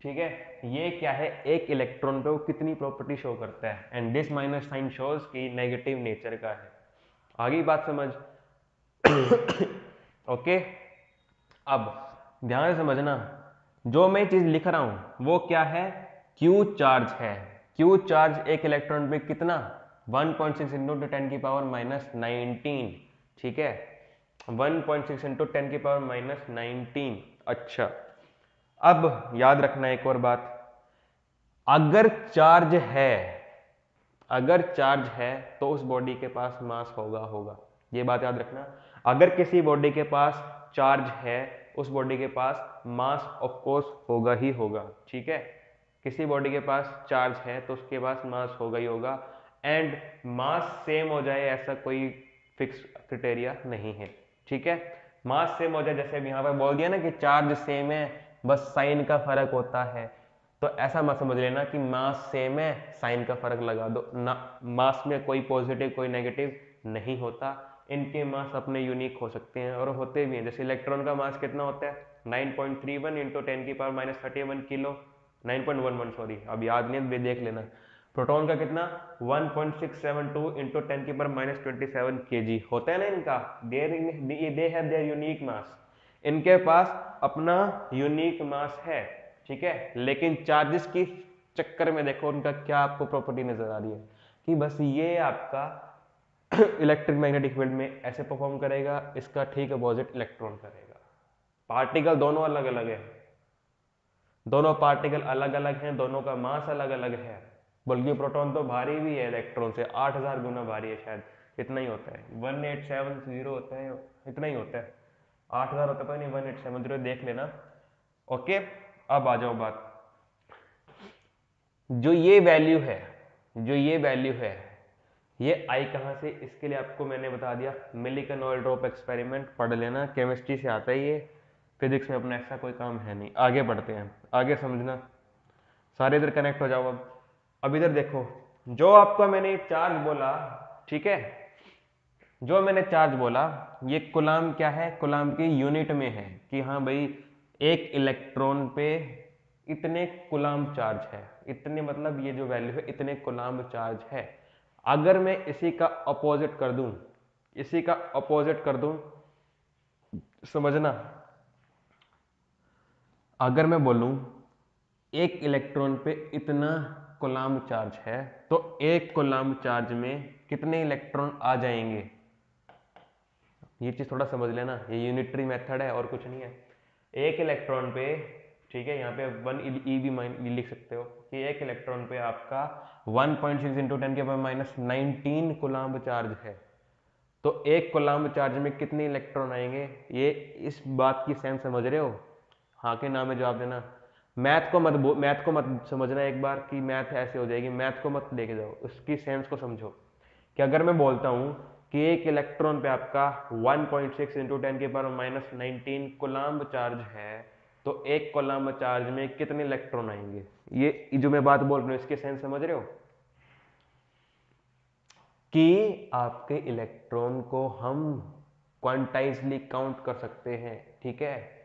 ठीक है, ये क्या है एक इलेक्ट्रॉन पे वो कितनी प्रॉपर्टी शो करता है, and this minus sign shows कि नेगेटिव नेचर का है। आगे बात समझ? ओके, अब ध्यान से समझना, जो मैं चीज लिख रहा हूं वो क्या है, Q चार्ज है। Q चार्ज एक इलेक्ट्रॉन पे कितना 1.6 इंटू 10 की पावर -19। ठीक है, 1.6 इंटू 10 की पावर -19। अच्छा, अब याद रखना एक और बात, अगर चार्ज है, अगर चार्ज है तो उस बॉडी के पास मास होगा, ये बात याद रखना। अगर किसी बॉडी के पास चार्ज है उस बॉडी के पास मास ऑफ कोर्स होगा ही होगा। ठीक है, किसी बॉडी के पास चार्ज है तो उसके पास मास होगा ही होगा, एंड मास सेम हो जाए ऐसा कोई फिक्स क्राइटेरिया नहीं है। ठीक है, मास सेम हो जाए, जैसे अभी यहाँ पर बोल दिया ना कि चार्ज सेम है बस साइन का फर्क होता है, तो ऐसा मत समझ लेना कि मास सेम है साइन का फर्क लगा दो ना, मास में कोई पॉजिटिव कोई नेगेटिव नहीं होता, इनके मास अपने यूनिक हो सकते हैं और होते भी हैं। जैसे इलेक्ट्रॉन का मास कितना होता है 9.31 इंटू 10 की पावर -31 किलो, 9.11 सॉरी, अब याद नहीं है देख लेना। प्रोटॉन का कितना 1.672 इंटू 10 की पावर -27 kg होता है ना इनका, दे हैव देयर यूनिक मास, इनके पास अपना यूनिक मास है। ठीक है, लेकिन चार्जेस की चक्कर में देखो उनका क्या आपको प्रॉपर्टी नजर आ रही है कि बस ये आपका इलेक्ट्रिक मैग्नेटिक फील्ड में ऐसे परफॉर्म करेगा, इसका ठीक अपोजिट इलेक्ट्रॉन करेगा। पार्टिकल दोनों अलग अलग है, दोनों पार्टिकल अलग अलग हैं, दोनों का मास अलग अलग है, बल्कि प्रोटॉन तो भारी भी है इलेक्ट्रॉन से 8000 गुना भारी है, शायद इतना ही होता है 1870 होता है, इतना ही होता है, 8000 होता है नहीं 1870 देख लेना। ओके, अब आ जाओ बात, जो ये वैल्यू है, जो ये वैल्यू है ये आई कहां से, इसके लिए आपको मैंने बता दिया मिलिकन ऑयल ड्रॉप एक्सपेरिमेंट पढ़ लेना, केमिस्ट्री से आता है ये, फिजिक्स में अपना ऐसा कोई काम है नहीं। आगे बढ़ते हैं, आगे समझना, सारे इधर कनेक्ट हो जाओ। अब इधर देखो, जो आपका मैंने चार्ज बोला, ठीक है, जो मैंने चार्ज बोला ये कूलाम क्या है, कूलाम की यूनिट में है कि हाँ भाई एक इलेक्ट्रॉन पे इतने कूलाम चार्ज है, इतने मतलब ये जो वैल्यू है इतने कूलाम चार्ज है। अगर मैं इसी का अपोजिट कर दूं, इसी का अपोजिट कर दूं, समझना, अगर मैं बोलूं एक इलेक्ट्रॉन पे इतना कूलाम चार्ज है तो एक कूलाम चार्ज में कितने इलेक्ट्रॉन आ जाएंगे, ये चीज थोड़ा समझ लेना, ये यूनिटरी मेथड है और कुछ नहीं है। एक इलेक्ट्रॉन पे, ठीक है, यहाँ पे 1 ई भी लिख सकते हो कि एक इलेक्ट्रॉन पे आपका 1.6 इंटू 10 के पावर माइनस 19 कूलाम चार्ज है। तो एक कूलाम चार्ज में कितने इलेक्ट्रॉन आएंगे, ये इस बात की सेंस समझ रहे हो? हाँ के नाम में जवाब देना। मैथ को मत समझना एक बार कि मैथ ऐसे हो जाएगी, मैथ को मत लेके जाओ, उसकी सेंस को समझो। कि अगर मैं बोलता हूँ कि एक इलेक्ट्रॉन पे आपका 1.6 इंटू 10 के पावर माइनस 19 कूलाम चार्ज है तो एक कूलाम चार्ज में कितने इलेक्ट्रॉन आएंगे, ये जो मैं बात बोल रहा हूँ इसके सेंस समझ रहे हो? कि आपके इलेक्ट्रॉन को हम क्वांटाइजली काउंट कर सकते हैं, ठीक है।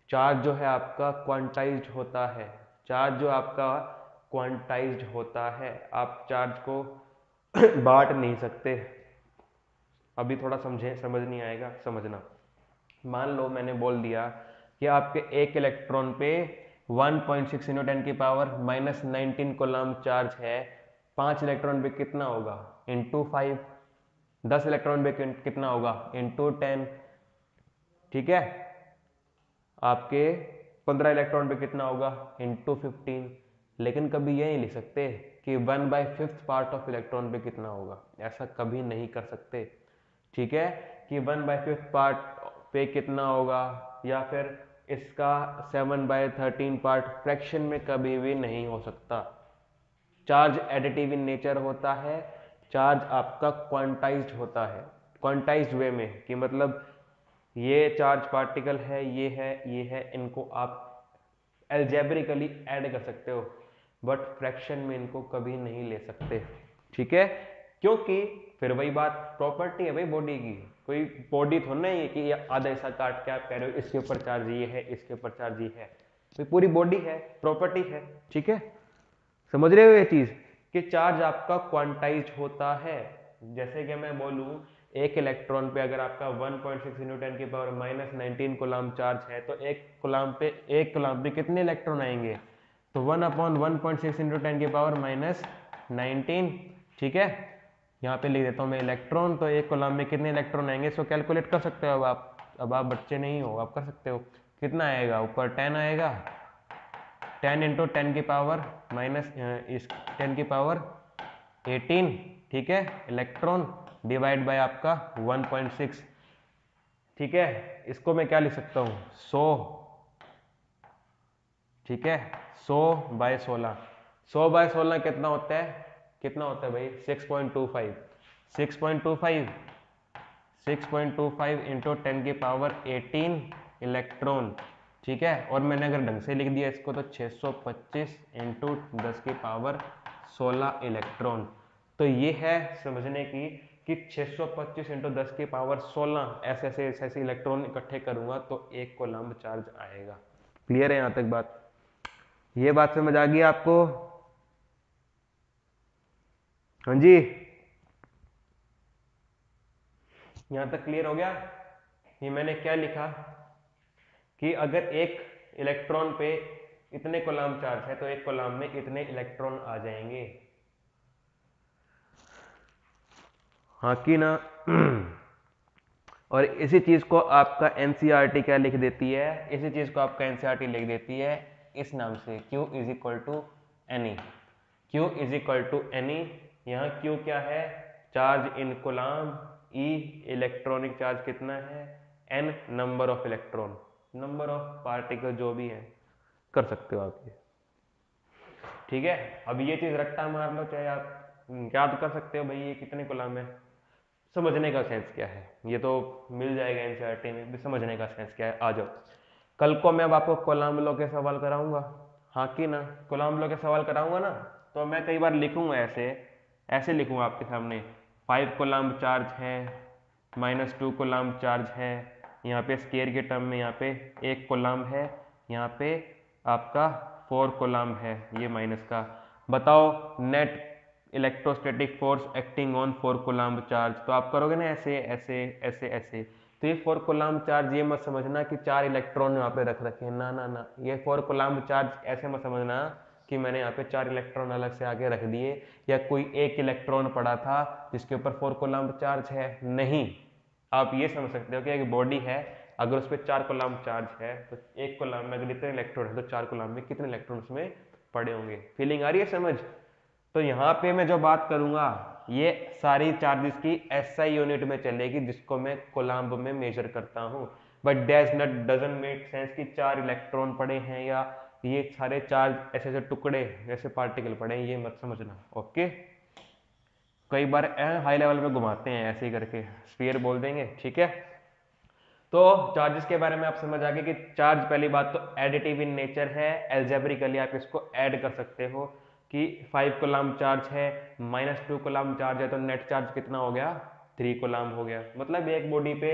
चार्ज जो है आपका क्वांटाइज्ड होता है, चार्ज जो आपका क्वांटाइज्ड होता है, आप चार्ज को बांट नहीं सकते। अभी थोड़ा समझ नहीं आएगा, समझना। मान लो मैंने बोल दिया कि आपके एक इलेक्ट्रॉन पे 1.6 इंटू 10 की पावर माइनस 19 कूलाम चार्ज है, 5 इलेक्ट्रॉन पे कितना होगा इंटू 5, 10 इलेक्ट्रॉन पे कितना होगा इंटू 10, ठीक है। आपके 15 इलेक्ट्रॉन पे कितना होगा इंटू 15। लेकिन कभी ये नहीं लिख सकते कि 1/5 पार्ट ऑफ इलेक्ट्रॉन पे कितना होगा, ऐसा कभी नहीं कर सकते, ठीक है। कि 1/5 पार्ट पे कितना होगा या फिर इसका 7/13 पार्ट फ्रैक्शन में कभी भी नहीं हो सकता। चार्ज एडिटिव इन नेचर होता है, चार्ज आपका क्वांटाइज्ड होता है, क्वांटाइज्ड वे में कि मतलब ये चार्ज पार्टिकल है, ये है, इनको आप एल्जेब्रिकली ऐड कर सकते हो बट फ्रैक्शन में इनको कभी नहीं ले सकते, ठीक है। क्योंकि फिर वही बात, प्रॉपर्टी है भाई बॉडी की, कोई बॉडी थोड़ा नहीं है कि आधा हिस्सा काट के आप कह रहे हो इसके ऊपर चार्ज ये है, इसके ऊपर चार्ज ये है, तो पूरी बॉडी है, प्रॉपर्टी है, ठीक है। समझ रहे हो ये चीज कि चार्ज आपका क्वांटाइज्ड होता है। जैसे कि मैं बोलूं एक इलेक्ट्रॉन पे अगर आपका 1.6 इंटू 10 की पावर माइनस 19 कूलाम चार्ज है तो एक कूलाम पे कितने इलेक्ट्रॉन आएंगे, तो 1/1.6 इंटू 10 की पावर माइनस 19, ठीक है। यहाँ पे लिख देता हूँ मैं इलेक्ट्रॉन, तो एक कूलाम में कितने इलेक्ट्रॉन आएंगे, इसको कैलकुलेट कर सकते हो अब आप बच्चे नहीं हो, आप कर सकते हो। कितना आएगा, ऊपर 10 आएगा, 10 इंटू 10 की पावर माइनस इस 10 की पावर 18, ठीक है, इलेक्ट्रॉन डिवाइड बाय आपका 1.6, ठीक है। इसको मैं क्या लिख सकता हूँ 100, ठीक है, 100/16, 100/16 कितना होता है, कितना होता है भाई 6.25, 6.25, 6.25 इंटू 10 की पावर 18 इलेक्ट्रॉन, ठीक है। और मैंने अगर ढंग से लिख दिया इसको तो 625 इंटू 10 की पावर 16 इलेक्ट्रॉन। तो ये है समझने की कि 625 इंटू 10 की पावर 16 ऐसे इलेक्ट्रॉन इकट्ठे करूंगा तो एक कूलम्ब चार्ज आएगा। क्लियर है यहाँ तक बात, ये बात समझ आ गई आपको? हाँ जी, यहाँ तक क्लियर हो गया? ये मैंने क्या लिखा कि अगर एक इलेक्ट्रॉन पे इतने कूलम्ब चार्ज है तो एक कूलम्ब में इतने इलेक्ट्रॉन आ जाएंगे, हाँ कि ना। और इसी चीज को आपका एनसीईआरटी क्या लिख देती है, इसी चीज को आपका एनसीईआरटी लिख देती है इस नाम से, Q is equal to n e, Q is equal to n e. यहाँ Q क्या है, charge in coulomb, E electronic charge कितना है, N number of electron, number of particle जो भी है, कर सकते हो आप ये, ठीक है। अब ये चीज रट्टा मार लो, चाहे आप याद कर सकते हो भाई ये कितने कूलम्ब है, समझने का सेंस क्या है, ये तो मिल जाएगा एनसीईआरटी में भी, समझने का सेंस क्या है, आ जाओ। कल को मैं अब आपको कोलम्ब लॉ के सवाल कराऊंगा, हाँ कि ना? कोलम्ब लॉ के सवाल कराऊंगा ना, तो मैं कई बार लिखूंगा ऐसे, ऐसे लिखूंगा आपके सामने 5 कोलम्ब चार्ज है, -2 कोलम्ब चार्ज है, यहाँ पे स्केयर के टर्म में यहाँ पे 1 कोलम्ब है, यहाँ पे आपका 4 कोलम्ब है, ये माइनस का। बताओ net electrostatic force acting on 4 coulomb charge. तो आप करोगे ना ऐसे ऐसे ऐसे ऐसे, तो ये 4 कोलम्ब चार्ज ये मत समझना कि 4 इलेक्ट्रॉन यहाँ पे रख रखे हैं, ना ना ना, ये 4 कोलम्ब चार्ज ऐसे मत समझना कि मैंने यहाँ पे 4 इलेक्ट्रॉन अलग से आगे रख दिए, या कोई एक इलेक्ट्रॉन पड़ा था जिसके ऊपर 4 कोलम्ब चार्ज है, नहीं। आप ये समझ सकते हो कि एक बॉडी है, अगर उस पर 4 कोलम्ब चार्ज है तो एक कोलम्ब में अगर इतने इलेक्ट्रॉन है तो 4 कोलम्ब में कितने इलेक्ट्रॉन उसमें पड़े होंगे। फीलिंग आ रही है समझ? तो यहाँ पे मैं जो बात करूंगा ये सारी चार्जेस की एसआई यूनिट में चलेगी, जिसको मैं कोलम्ब में मेजर करता हूँ। बट डजंट मेक सेंस कि 4 इलेक्ट्रॉन पड़े हैं या ये सारे चार्ज ऐसे ऐसे टुकड़े ऐसे पार्टिकल पड़े हैं, ये मत समझना, ओके? कई बार हाई लेवल पे घुमाते हैं ऐसे ही करके, स्फीयर बोल देंगे, ठीक है? तो चार्जेस के बारे में आप समझ आ गए कि चार्ज पहली बात तो एडिटिव इन नेचर है, एल्जेब्रिकली आप इसको ऐड कर सकते हो कि 5 कोलम्ब चार्ज है, -2 कोलम्ब चार्ज है, तो नेट चार्ज कितना हो गया? 3 कोलम्ब हो गया। मतलब एक बॉडी पे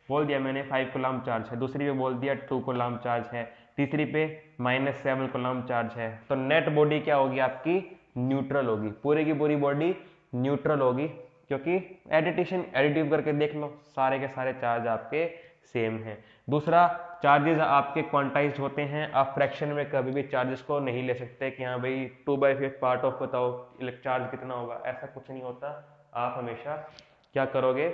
बोल दिया मैंने 5 कोलम्ब चार्ज है, दूसरी पे बोल दिया 2 कोलम्ब चार्ज है, तीसरी पे -7 कोलम्ब चार्ज है, तो नेट बॉडी क्या होगी आपकी? न्यूट्रल होगी, पूरी की पूरी बॉडी न्यूट्रल होगी, क्योंकि एडिटिव करके देख लो, सारे के सारे चार्ज आपके सेम है। दूसरा, चार्जेस आपके क्वांटाइज्ड होते हैं, आप फ्रैक्शन में कभी भी चार्जेस को नहीं ले सकते कि हाँ भाई 2/5 पार्ट ऑफ बताओ चार्ज कितना होगा, ऐसा कुछ नहीं होता। आप हमेशा क्या करोगे?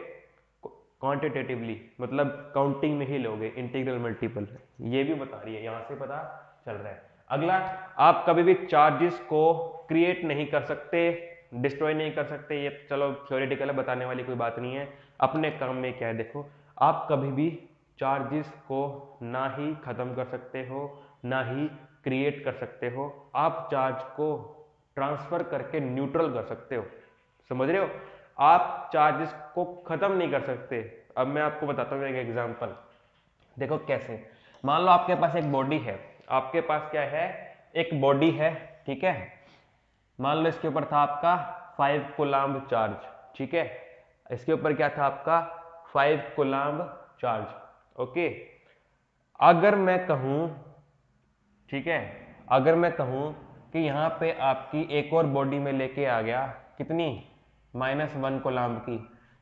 क्वांटिटेटिवली, मतलब काउंटिंग में ही लोगे, इंटीग्रल मल्टीपल, ये भी बता रही है, यहाँ से पता चल रहा है। अगला, आप कभी भी चार्जेस को क्रिएट नहीं कर सकते, डिस्ट्रॉय नहीं कर सकते, ये चलो थ्योरेटिकल है, बताने वाली कोई बात नहीं है। अपने काम में क्या है देखो, आप कभी भी चार्जेस को ना ही खत्म कर सकते हो ना ही क्रिएट कर सकते हो, आप चार्ज को ट्रांसफर करके न्यूट्रल कर सकते हो, समझ रहे हो? आप चार्जेस को खत्म नहीं कर सकते। अब मैं आपको बताता हूँ एक एग्जांपल, देखो कैसे। मान लो आपके पास एक बॉडी है, आपके पास क्या है? एक बॉडी है, ठीक है? मान लो इसके ऊपर था आपका 5 कोलम्ब चार्ज, ठीक है? इसके ऊपर क्या था आपका? 5 कोलम्ब चार्ज, ओके? अगर मैं कहूं, ठीक है, अगर मैं कहूं कि यहाँ पे आपकी एक और बॉडी में लेके आ गया, कितनी? -1 कोलम्ब की।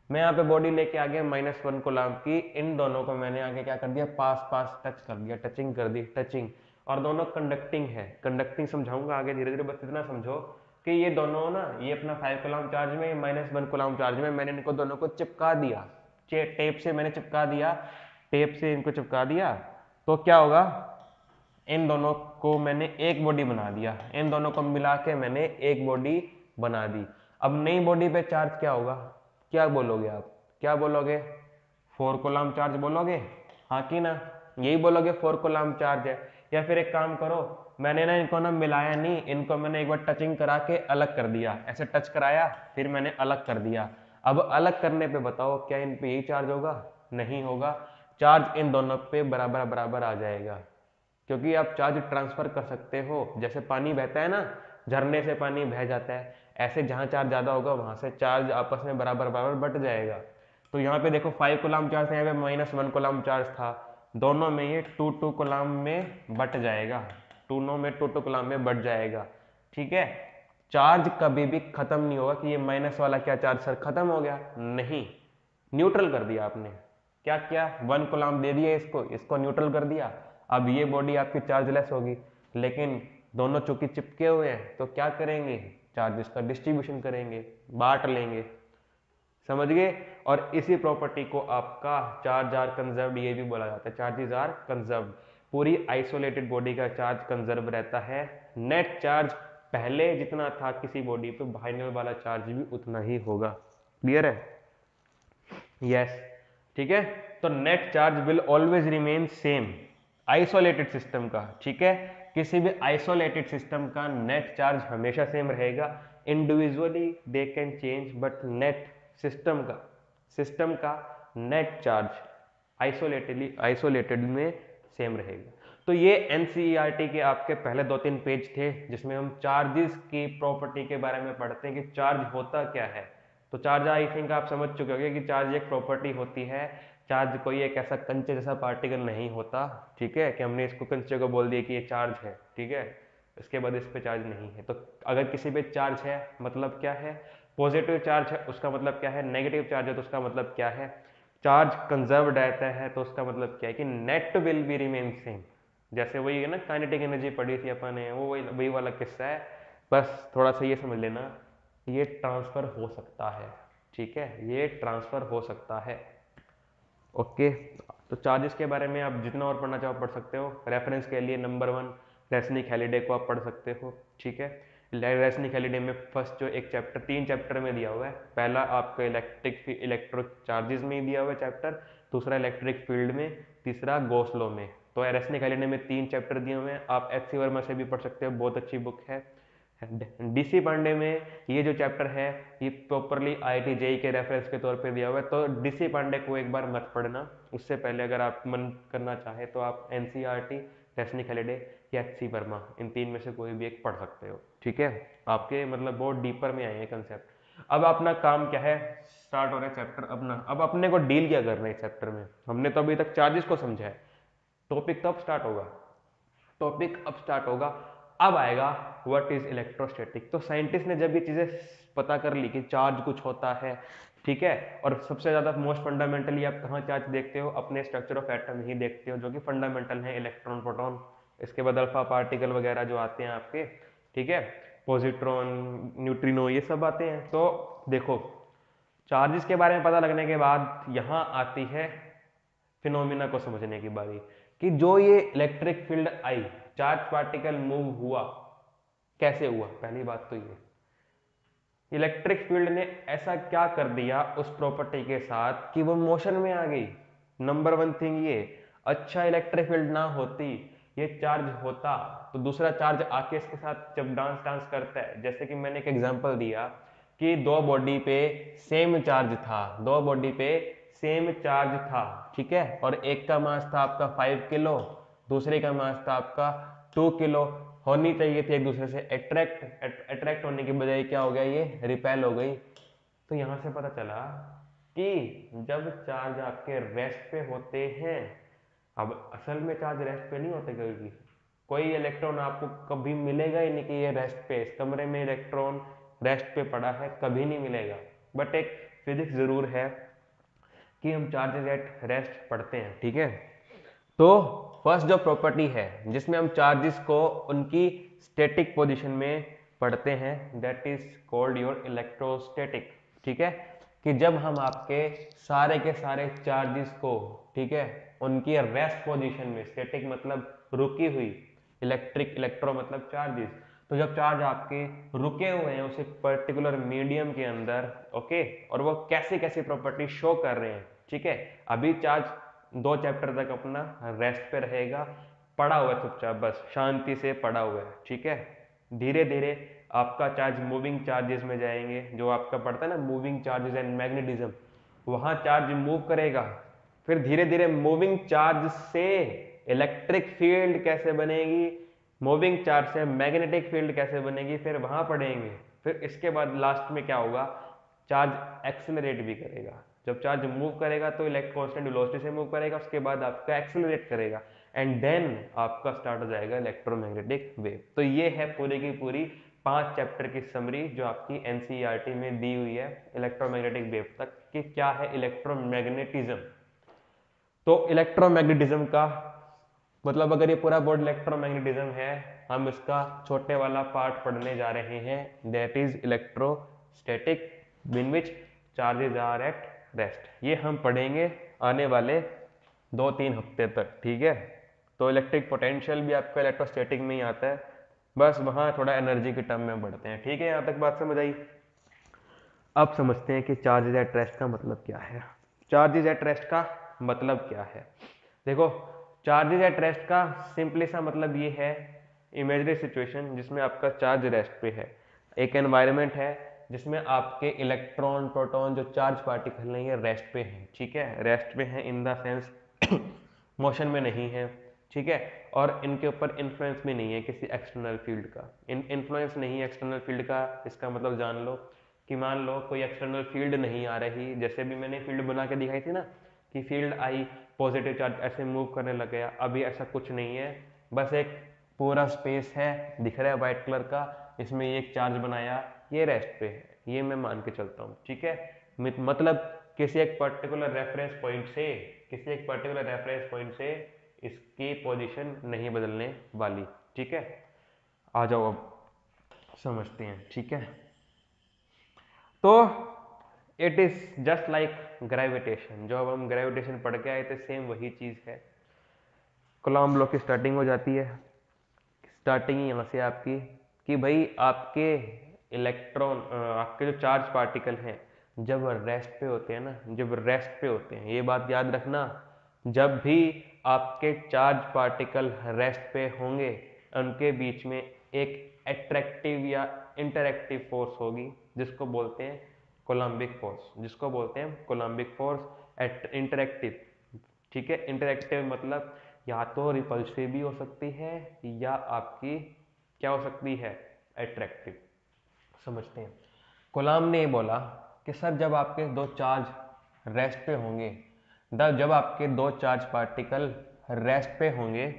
मैं यहाँ पे बॉडी लेके आ गया -1 कोलम्ब की, इन दोनों को मैंने आगे क्या कर दिया? पास पास टच कर दिया, टचिंग कर दी, टचिंग, और दोनों कंडक्टिंग है। कंडक्टिंग समझाऊंगा आगे धीरे धीरे, बस इतना समझो कि ये दोनों ना, ये अपना 5 कोलम्ब चार्ज में, -1 कोलम्ब चार्ज में, मैंने इनको दोनों को चिपका दिया, टेप से मैंने चिपका दिया, टेप से इनको चिपका दिया, तो क्या होगा? इन दोनों को मैंने एक बॉडी बना दिया, इन दोनों को मिला के मैंने एक बॉडी बना दी। अब नई बॉडी पे चार्ज क्या होगा? क्या बोलोगे आप? क्या बोलोगे? 4 कोलम्ब चार्ज बोलोगे, हाँ कि ना? यही बोलोगे 4 कोलम्ब चार्ज है। या फिर एक काम करो, मैंने ना इनको ना मिलाया नहीं, इनको मैंने एक बार टचिंग करा के अलग कर दिया, ऐसे टच कराया फिर मैंने अलग कर दिया। अब अलग करने पे बताओ क्या इन पे यही चार्ज होगा? नहीं होगा, चार्ज इन दोनों पे बराबर बराबर आ जाएगा, क्योंकि आप चार्ज ट्रांसफर कर सकते हो। जैसे पानी बहता है ना, झरने से पानी बह जाता है, ऐसे जहां चार्ज ज्यादा होगा वहां से चार्ज आपस में बराबर बराबर बट जाएगा। तो यहाँ पे देखो 5 कोलम्ब चार्ज था, यहाँ पे -1 कोलम्ब चार्ज था, दोनों में ये 2 कोलम्ब में बट जाएगा, दोनों में 2 कोलम्ब में बट जाएगा, ठीक है? चार्ज कभी भी खत्म नहीं होगा कि ये माइनस वाला क्या चार्ज सर खत्म हो गया, नहीं, न्यूट्रल कर दिया आपने। क्या किया? 1 कोलम्ब दे दिया, इसको न्यूट्रल कर दिया। अब ये बॉडी आपकी चार्जलेस होगी, लेकिन दोनों चूंकि चिपके हुए हैं तो क्या करेंगे? चार्जेस का डिस्ट्रीब्यूशन करेंगे, बांट लेंगे, समझ गए? और इसी प्रॉपर्टी को आपका चार्ज आर कंजर्व्ड ये भी बोला जाता है, चार्जेस आर कंजर्व्ड। पूरी आइसोलेटेड बॉडी का चार्ज कंजर्व रहता है, नेट चार्ज पहले जितना था किसी बॉडी पे, फाइनल वाला चार्ज भी उतना ही होगा। क्लियर है? यस, ठीक है? तो net charge will always remain same isolated system का, ठीक है? किसी भी आइसोलेटेड सिस्टम का नेट चार्ज हमेशा सेम रहेगा, individually they can change, but net system का नेट चार्ज आइसोलेटेड में सेम रहेगा। तो ये एनसीईआरटी के आपके पहले 2-3 पेज थे जिसमें हम चार्जेस की प्रॉपर्टी के बारे में पढ़ते हैं कि चार्ज होता क्या है। तो चार्ज आई थिंक आप समझ चुके होंगे कि चार्ज एक प्रॉपर्टी होती है। चार्ज कोई एक ऐसा कंचे जैसा पार्टिकल नहीं होता, ठीक है, कि हमने इसको कंचे को बोल दिया कि ये चार्ज है, ठीक है, इसके बाद इस पे चार्ज नहीं है। तो अगर किसी पे चार्ज है मतलब क्या है, पॉजिटिव चार्ज है उसका मतलब क्या है, नेगेटिव चार्ज है तो उसका मतलब क्या है, चार्ज कंजर्व्ड रहता है तो उसका मतलब क्या है कि net will be remain same. जैसे वही है ना, काइनेटिक एनर्जी पढ़ी थी अपन ने, वो वही वाला किस्सा है। बस थोड़ा सा ये समझ लेना, ये ट्रांसफर हो सकता है, ठीक है, ये ट्रांसफर हो सकता है। ओके, तो चार्जेस के बारे में आप जितना और पढ़ना चाहो पढ़ सकते हो। रेफरेंस के लिए नंबर 1 रेसनिक हैलिडे को आप पढ़ सकते हो, ठीक है। रेसनिक हैलिडे में फर्स्ट जो एक चैप्टर 3 चैप्टर में दिया हुआ है, पहला आपका इलेक्ट्रो चार्जेस में दिया हुआ है चैप्टर, दूसरा इलेक्ट्रिक फील्ड में, तीसरा गॉस लॉ में। तो रेसनिक हैलिडे में 3 चैप्टर दिए हुए हैं, आप एच सी वर्मा से भी पढ़ सकते हो, बहुत अच्छी बुक है। डीसी पांडे में ये जो चैप्टर है ये प्रॉपरली आईआईटी जेई के रेफरेंस के तौर पे दिया हुआ है, तो डीसी पांडे को एक बार मत पढ़ना। उससे पहले अगर आप मन करना चाहे तो आप एनसीईआरटी, रेसनिक हैलिडे या एच सी वर्मा, इन 3 में से कोई भी एक पढ़ सकते हो, ठीक है। आपके मतलब बहुत डीपर में आए हैं कंसेप्ट। अब अपना काम क्या है, स्टार्ट हो रहा है चैप्टर अपना। अब अपने को डील क्या करना है इस चैप्टर में, हमने तो अभी तक चार्जेस को समझा है, टॉपिक कब स्टार्ट होगा, टॉपिक अब स्टार्ट होगा, अब आएगा व्हाट इज इलेक्ट्रोस्टैटिक। तो साइंटिस्ट ने जब ये चीजें पता कर ली कि चार्ज कुछ होता है, ठीक है, और सबसे ज्यादा मोस्ट फंडामेंटली आप कहाँ चार्ज देखते हो, अपने स्ट्रक्चर ऑफ एटम ही देखते हो, जो कि फंडामेंटल है, इलेक्ट्रॉन, प्रोटॉन, इसके बाद अल्फा पार्टिकल वगैरह जो आते हैं आपके, ठीक है, पॉजिट्रॉन, न्यूट्रिनो, ये सब आते हैं। तो देखो, चार्जेस के बारे में पता लगने के बाद यहाँ आती है फिनोमिना को समझने की बारी, कि जो ये electric field I, charge particle move हुआ, कैसे हुआ। पहली बात तो ये, इलेक्ट्रिक फील्ड ने ऐसा क्या कर दिया उस प्रॉपर्टी के साथ कि वो मोशन में आ गई। नंबर 1 थिंग ये, अच्छा इलेक्ट्रिक फील्ड ना होती, ये चार्ज होता, तो दूसरा चार्ज आके इसके साथ जब डांस करता है, जैसे कि मैंने एक एग्जांपल दिया कि 2 बॉडी पे सेम चार्ज था, 2 बॉडी पे सेम चार्ज था, ठीक है, और एक का मास था आपका 5 किलो, दूसरे का मास था आपका 2 किलो, होनी चाहिए थी एक दूसरे से अट्रैक्ट होने की बजाय क्या हो गया, ये रिपेल हो गई। तो यहां से पता चला कि जब चार्ज आपके रेस्ट पे होते हैं, अब असल में चार्ज रेस्ट पे नहीं होते कभी भी, कोई इलेक्ट्रॉन आपको कभी मिलेगा ही नहीं कि ये रेस्ट पे, इस कमरे में इलेक्ट्रॉन रेस्ट पे पड़ा है, कभी नहीं मिलेगा। बट एक फिजिक्स जरूर है कि हम चार्जेस एट रेस्ट पढ़ते हैं, ठीक है। तो फर्स्ट जो प्रॉपर्टी है जिसमें हम चार्जेस को उनकी स्टैटिक पोजीशन में पढ़ते हैं, that is called your electrostatic, ठीक है, कि जब हम आपके सारे के सारे चार्जेस को, ठीक है, उनकी रेस्ट पोजीशन में, स्टैटिक मतलब रुकी हुई, इलेक्ट्रो मतलब चार्जेस, तो जब चार्ज आपके रुके हुए हैं उस पर्टिकुलर मीडियम के अंदर, ओके, और वो कैसी कैसी प्रॉपर्टी शो कर रहे हैं, ठीक है। अभी चार्ज 2 चैप्टर तक अपना रेस्ट पे रहेगा, पड़ा हुआ है चुपचाप, बस शांति से पड़ा हुआ है, ठीक है। धीरे धीरे आपका चार्ज मूविंग चार्जेस में जाएंगे, जो आपका पड़ता है ना मूविंग चार्जेस एंड मैग्नेटिज्म, वहां चार्ज मूव करेगा, फिर धीरे धीरे मूविंग चार्ज से इलेक्ट्रिक फील्ड कैसे बनेगी, मूविंग चार्ज से मैग्नेटिक फील्ड कैसे बनेगी, फिर वहां पढ़ेंगे। फिर इसके बाद लास्ट में क्या होगा, चार्ज एक्सेलरेट भी करेगा। जब चार्ज मूव करेगा तो कांस्टेंट वेलोसिटी से मूव करेगा, उसके बाद आपका एक्सेलरेट करेगा, एंड देन आपका स्टार्ट हो जाएगा इलेक्ट्रोमैग्नेटिक वेव। तो ये है पूरी की पूरी 5 चैप्टर की समरी जो आपकी एनसीईआरटी में दी हुई है इलेक्ट्रोमैग्नेटिक वेव तक, कि क्या है इलेक्ट्रोमैग्नेटिज्म। तो इलेक्ट्रोमैग्नेटिज्म का मतलब अगर ये पूरा बोर्ड इलेक्ट्रोमैग्नेटिज्म है, हम इसका छोटे वाला पार्ट पढ़ने जा रहे हैं, that is electrostatic, in which charges are at rest. ये हम पढ़ेंगे आने वाले 2-3 हफ्ते तक, ठीक है। तो इलेक्ट्रिक पोटेंशियल भी आपका इलेक्ट्रोस्टैटिक में ही आता है, बस वहां थोड़ा एनर्जी के टर्म में बढ़ते हैं, ठीक है। यहाँ तक बात समझ आई। अब समझते हैं कि चार्जेस एट रेस्ट का मतलब क्या है। चार्जेस एट रेस्ट का मतलब क्या है, देखो, चार्जेस एट रेस्ट का सिंपली सा मतलब ये है, इमेजिनरी सिचुएशन जिसमें आपका चार्ज रेस्ट पे है, एक एनवायरनमेंट है जिसमें आपके इलेक्ट्रॉन, प्रोटॉन, जो चार्ज पार्टिकल नहीं है, रेस्ट पे हैं, ठीक है, रेस्ट पे हैं इन द सेंस मोशन में नहीं है, ठीक है। और इनके ऊपर इन्फ्लुएंस भी नहीं है किसी एक्सटर्नल फील्ड का। इन्फ्लुएंस नहीं है एक्सटर्नल फील्ड का, इसका मतलब जान लो कि मान लो कोई एक्सटर्नल फील्ड नहीं आ रही, जैसे भी मैंने फील्ड बना के दिखाई थी ना कि फील्ड आई, पॉजिटिव चार्ज ऐसे मूव करने लग गया, अभी ऐसा कुछ नहीं है, बस एक पूरा स्पेस है दिख रहा है व्हाइट कलर का, इसमें ये एक चार्ज बनाया, ये रेस्ट पे है, ये मैं मान के चलता हूँ, ठीक है। मतलब किसी एक पर्टिकुलर रेफरेंस पॉइंट से इसकी पोजीशन नहीं बदलने वाली, ठीक है। आ जाओ अब समझते हैं, ठीक है। तो it is just like gravitation, जो अब हम ग्रेविटेशन पढ़ के आए थे सेम वही चीज है। कूलम्ब लॉ की स्टार्टिंग हो जाती है, स्टार्टिंग यहाँ से आपकी कि भाई आपके इलेक्ट्रॉन आपके जो चार्ज पार्टिकल हैं जब रेस्ट पे होते हैं ना, जब रेस्ट पे होते हैं, ये बात याद रखना, जब भी आपके चार्ज पार्टिकल रेस्ट पे होंगे उनके बीच में एक एट्रैक्टिव या इंटरैक्टिव फोर्स होगी जिसको बोलते हैं कोलम्बिक फोर्स, इंटरैक्टिव, ठीक है। इंटरैक्टिव मतलब या तो रिपल्सिव भी हो सकती है या आपकी क्या हो सकती है, अट्रैक्टिव। समझते हैं। कूलम्ब ने बोला कि सर जब आपके दो चार्ज रेस्ट पे होंगे, जब आपके दो चार्ज पार्टिकल रेस्ट पे होंगे,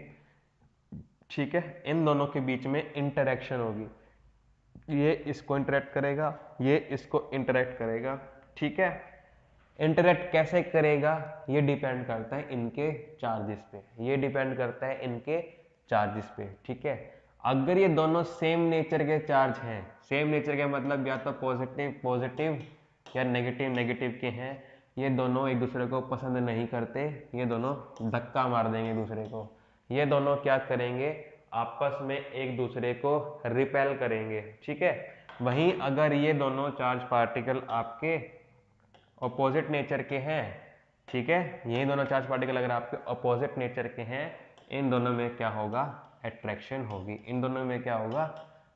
ठीक है, इन दोनों के बीच में इंटरेक्शन होगी, ये इसको इंटरेक्ट करेगा, ये इसको इंटरेक्ट करेगा, ठीक है। इंटरेक्ट कैसे करेगा ये डिपेंड करता है इनके चार्जेस पे, ठीक है। अगर ये दोनों सेम नेचर के चार्ज हैं, सेम नेचर के मतलब या तो पॉजिटिव या नेगेटिव के हैं, ये दोनों एक दूसरे को पसंद नहीं करते, ये दोनों धक्का मार देंगे दूसरे को, ये दोनों क्या करेंगे, आपस में एक दूसरे को रिपेल करेंगे, ठीक है। वहीं अगर ये दोनों चार्ज पार्टिकल आपके अपोजिट नेचर के हैं, ठीक है, ये दोनों चार्ज पार्टिकल अगर आपके अपोजिट नेचर के हैं, इन दोनों में क्या होगा, अट्रैक्शन होगी,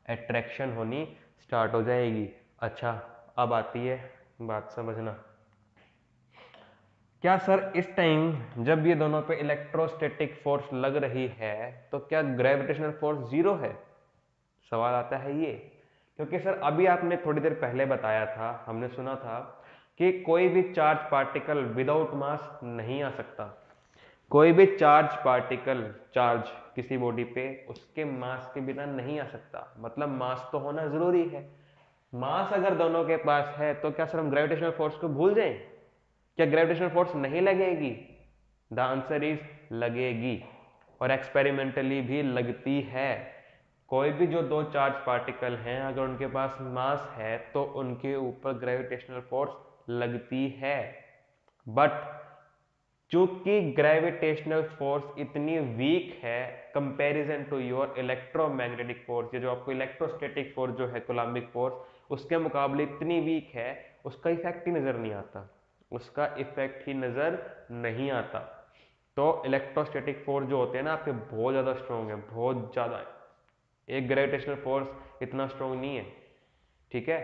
अट्रैक्शन होनी स्टार्ट हो जाएगी। अच्छा, अब आती है बात समझना, क्या सर इस टाइम जब ये दोनों पे इलेक्ट्रोस्टैटिक फोर्स लग रही है तो क्या ग्रेविटेशनल फोर्स जीरो है? सवाल आता है ये, क्योंकि सर अभी आपने थोड़ी देर पहले बताया था, हमने सुना था कि कोई भी चार्ज पार्टिकल विदाउट मास नहीं आ सकता, कोई भी चार्ज किसी बॉडी पे उसके मास के बिना नहीं आ सकता, मतलब मास तो होना जरूरी है। मास अगर दोनों के पास है तो क्या सर हम ग्रेविटेशनल फोर्स को भूल जाएं? क्या ग्रेविटेशनल फोर्स नहीं लगेगी? द आंसर इज लगेगी, और एक्सपेरिमेंटली भी लगती है। कोई भी जो दो चार्ज पार्टिकल हैं अगर उनके पास मास है तो उनके ऊपर ग्रेविटेशनल फोर्स लगती है, बट चूंकि ग्रेविटेशनल फोर्स इतनी वीक है comparison to your electromagnetic force, ये जो आपको इलेक्ट्रोस्टैटिक फोर्स जो है कोलम्बिक फोर्स, उसके मुकाबले इतनी वीक है, उसका इफेक्ट ही नजर नहीं आता, तो इलेक्ट्रोस्टैटिक फोर्स जो होते हैं ना आपके बहुत ज्यादा स्ट्रॉन्ग है, बहुत ज्यादा। एक ग्रेविटेशनल फोर्स इतना स्ट्रॉन्ग नहीं है, ठीक है,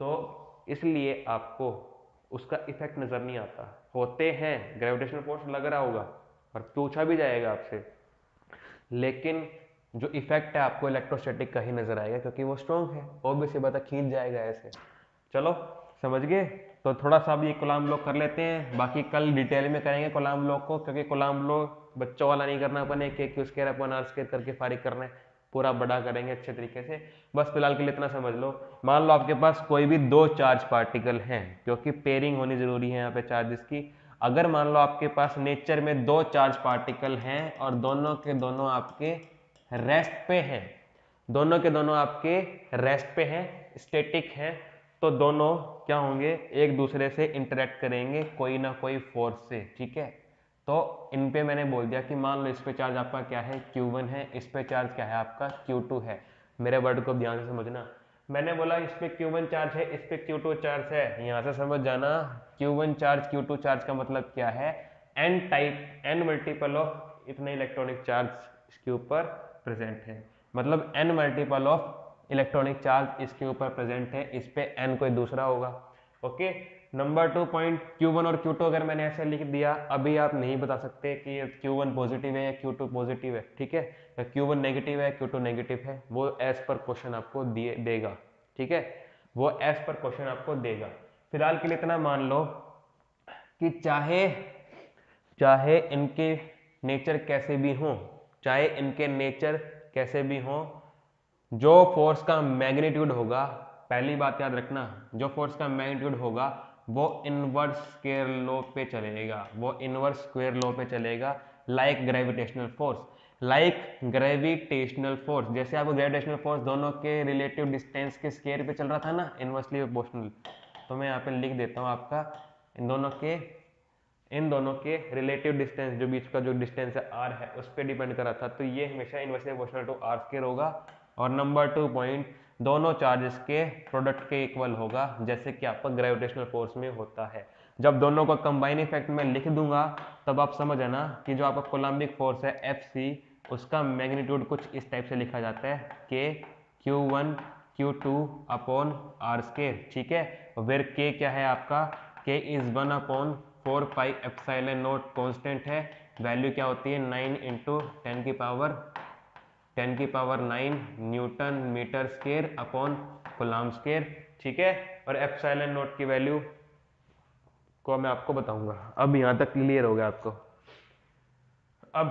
तो इसलिए आपको उसका इफेक्ट नजर नहीं आता। होते हैं, ग्रेविटेशनल फोर्स लग रहा होगा और पूछा भी जाएगा आपसे, लेकिन जो इफेक्ट है आपको इलेक्ट्रोस्टैटिक का ही नजर आएगा क्योंकि वो स्ट्रॉन्ग है, ऑब्वियसली बात है, खींच जाएगा ऐसे। चलो समझ गए, तो थोड़ा सा भी कूलम्ब लॉ कर लेते हैं, बाकी कल डिटेल में करेंगे कूलम्ब लॉ को, क्योंकि कूलम्ब लॉ बच्चों वाला नहीं करना अपन, एक क्यू स्क्वायर अपन आर स्क्वायर करके फारिग करना है, पूरा बड़ा करेंगे अच्छे तरीके से। बस फिलहाल के लिए इतना समझ लो, मान लो आपके पास कोई भी दो चार्ज पार्टिकल हैं, क्योंकि पेयरिंग होनी जरूरी है यहाँ पे चार्जेस की। अगर मान लो आपके पास नेचर में दो चार्ज पार्टिकल हैं और दोनों के दोनों आपके रेस्ट पे हैं, स्टैटिक हैं, तो दोनों क्या होंगे, एक दूसरे से इंटरेक्ट करेंगे कोई ना कोई फोर्स से, ठीक है। तो इन पे मैंने बोल दिया कि मान लो इस पे चार्ज आपका क्या है, Q1 है, इस पे चार्ज क्या है आपका, Q2 है। मेरे वर्ड को ध्यान से समझना, मैंने बोला इस पे Q1 चार्ज है, इस पे Q2 चार्ज है, यहाँ से समझ जाना Q1 चार्ज Q2 चार्ज का मतलब क्या है, n मल्टीपल ऑफ इतने इलेक्ट्रॉनिक चार्ज इसके ऊपर प्रेजेंट है, मतलब n multiple of electronic charge इसके ऊपर प्रेजेंट है, इस पे n कोई दूसरा होगा, ओके। नंबर 2 पॉइंट Q1 और Q2 अगर मैंने ऐसे लिख दिया, अभी आप नहीं बता सकते कि ये Q1 पॉजिटिव है या Q2 पॉजिटिव है, ठीक है, या Q1 नेगेटिव है Q2 नेगेटिव है, वो एज पर क्वेश्चन आपको देगा, ठीक है, वो एज पर क्वेश्चन आपको देगा। फिलहाल के लिए इतना मान लो कि चाहे चाहे इनके नेचर कैसे भी हो, चाहे इनके नेचर कैसे भी हो, जो फोर्स का मैग्नीट्यूड होगा, पहली बात याद रखना, जो फोर्स का मैग्नीट्यूड होगा वो इनवर्स स्क्वायर लॉ पे चलेगा, वो इनवर्स स्क्वायर लॉ पे चलेगा, like gravitational force, like gravitational force, जैसे आपको ग्रेविटेशनल फोर्स दोनों के रिलेटिव डिस्टेंस के स्क्वायर पे चल रहा था ना, इनवर्सली प्रोपोर्शनल। तो मैं यहाँ पे लिख देता हूँ आपका इन दोनों के रिलेटिव डिस्टेंस, जो बीच का जो डिस्टेंस है r है, उस पर डिपेंड करा था, तो ये हमेशा inversely proportional to r square होगा। और नंबर 2 पॉइंट, दोनों चार्जेस के प्रोडक्ट के इक्वल होगा, जैसे कि आपका ग्रेविटेशनल फोर्स में होता है। जब दोनों का कंबाइन इफेक्ट में लिख दूंगा तब आप समझ आना कि जो आपका कोलम्बिक फोर्स है Fc, उसका मैग्नीट्यूड कुछ इस टाइप से लिखा जाता है k Q1 Q2 upon r square, ठीक है। फिर k क्या है आपका, k is 1 upon 4 pi epsilon naught constant है, वैल्यू क्या होती है 9 इंटू 10 की power 9 newton metre square upon coulomb square, ठीक है। और एप्सिलॉन नॉट की वैल्यू को मैं आपको बताऊंगा। अब यहां तक क्लियर हो गया आपको। अब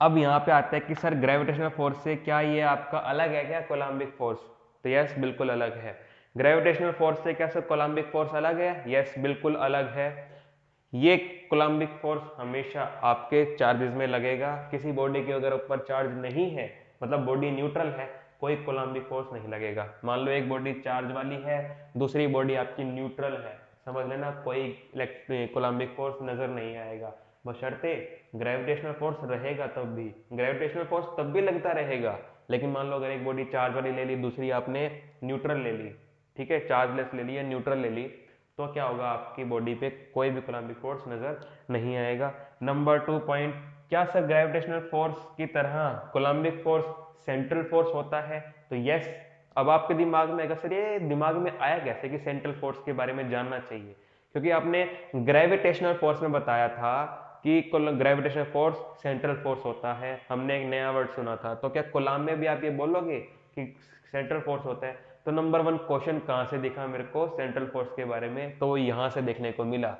अब यहाँ पे आता है कि सर ग्रेविटेशनल फोर्स से क्या ये आपका अलग है क्या कोलम्बिक फोर्स, तो यस बिल्कुल अलग है। ग्रेविटेशनल फोर्स से क्या सर कोलम्बिक फोर्स अलग है, यस बिल्कुल अलग है। ये कोलम्बिक फोर्स हमेशा आपके चार्जेस में लगेगा, किसी बॉडी के अगर ऊपर चार्ज नहीं है, मतलब बॉडी न्यूट्रल है, कोई कोलम्बिक फोर्स नहीं लगेगा। मान लो एक बॉडी चार्ज वाली है, दूसरी बॉडी आपकी न्यूट्रल है, समझ लेना कोई कोलम्बिक फोर्स नजर नहीं आएगा, बशर्ते ग्रेविटेशनल फोर्स रहेगा तब भी, ग्रेविटेशनल फोर्स तब भी लगता रहेगा। लेकिन मान लो अगर एक बॉडी चार्ज वाली ले ली, दूसरी आपने न्यूट्रल ले ली, ठीक है, चार्जलेस ले ली या न्यूट्रल ले ली, तो क्या होगा, आपकी बॉडी पे कोई भी कोलम्बिक फोर्स नजर नहीं आएगा। नंबर 2 पॉइंट, क्या सर ग्रेविटेशनल फोर्स की तरह कोलम्बिक फोर्स सेंट्रल फोर्स होता है, तो यस। अब आपके दिमाग में अगर सर ये दिमाग में आया कैसे कि सेंट्रल फोर्स के बारे में जानना चाहिए, क्योंकि आपने ग्रेविटेशनल फोर्स में बताया था कि ग्रेविटेशनल फोर्स सेंट्रल फोर्स होता है, हमने एक नया वर्ड सुना था, तो क्या कोलम्ब में भी आप ये बोलोगे कि सेंट्रल फोर्स होता है। तो नंबर 1 क्वेश्चन कहां से दिखा मेरे को सेंट्रल फोर्स के बारे में, तो यहां से देखने को मिला,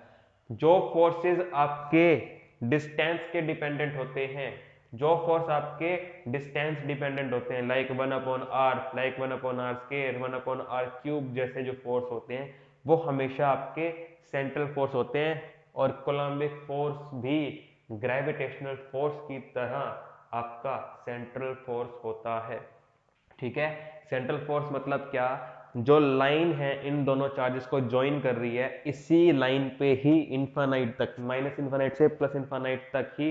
जो फोर्सेस आपके डिस्टेंस के डिपेंडेंट होते हैं, जो फोर्स आपके डिस्टेंस डिपेंडेंट होते हैं, like 1 upon r, like 1 upon r square, 1 upon r cube जैसे जो फोर्स होते हैं, वो हमेशा आपके सेंट्रल फोर्स होते हैं। और कोलम्बिक फोर्स भी ग्रेविटेशनल फोर्स की तरह आपका सेंट्रल फोर्स होता है, ठीक है। सेंट्रल फोर्स मतलब क्या, जो लाइन है इन दोनों चार्जेस को ज्वाइन कर रही है, इसी लाइन पे ही इन्फानाइट तक, माइनस इन्फानाइट से प्लस इन्फानाइट तक ही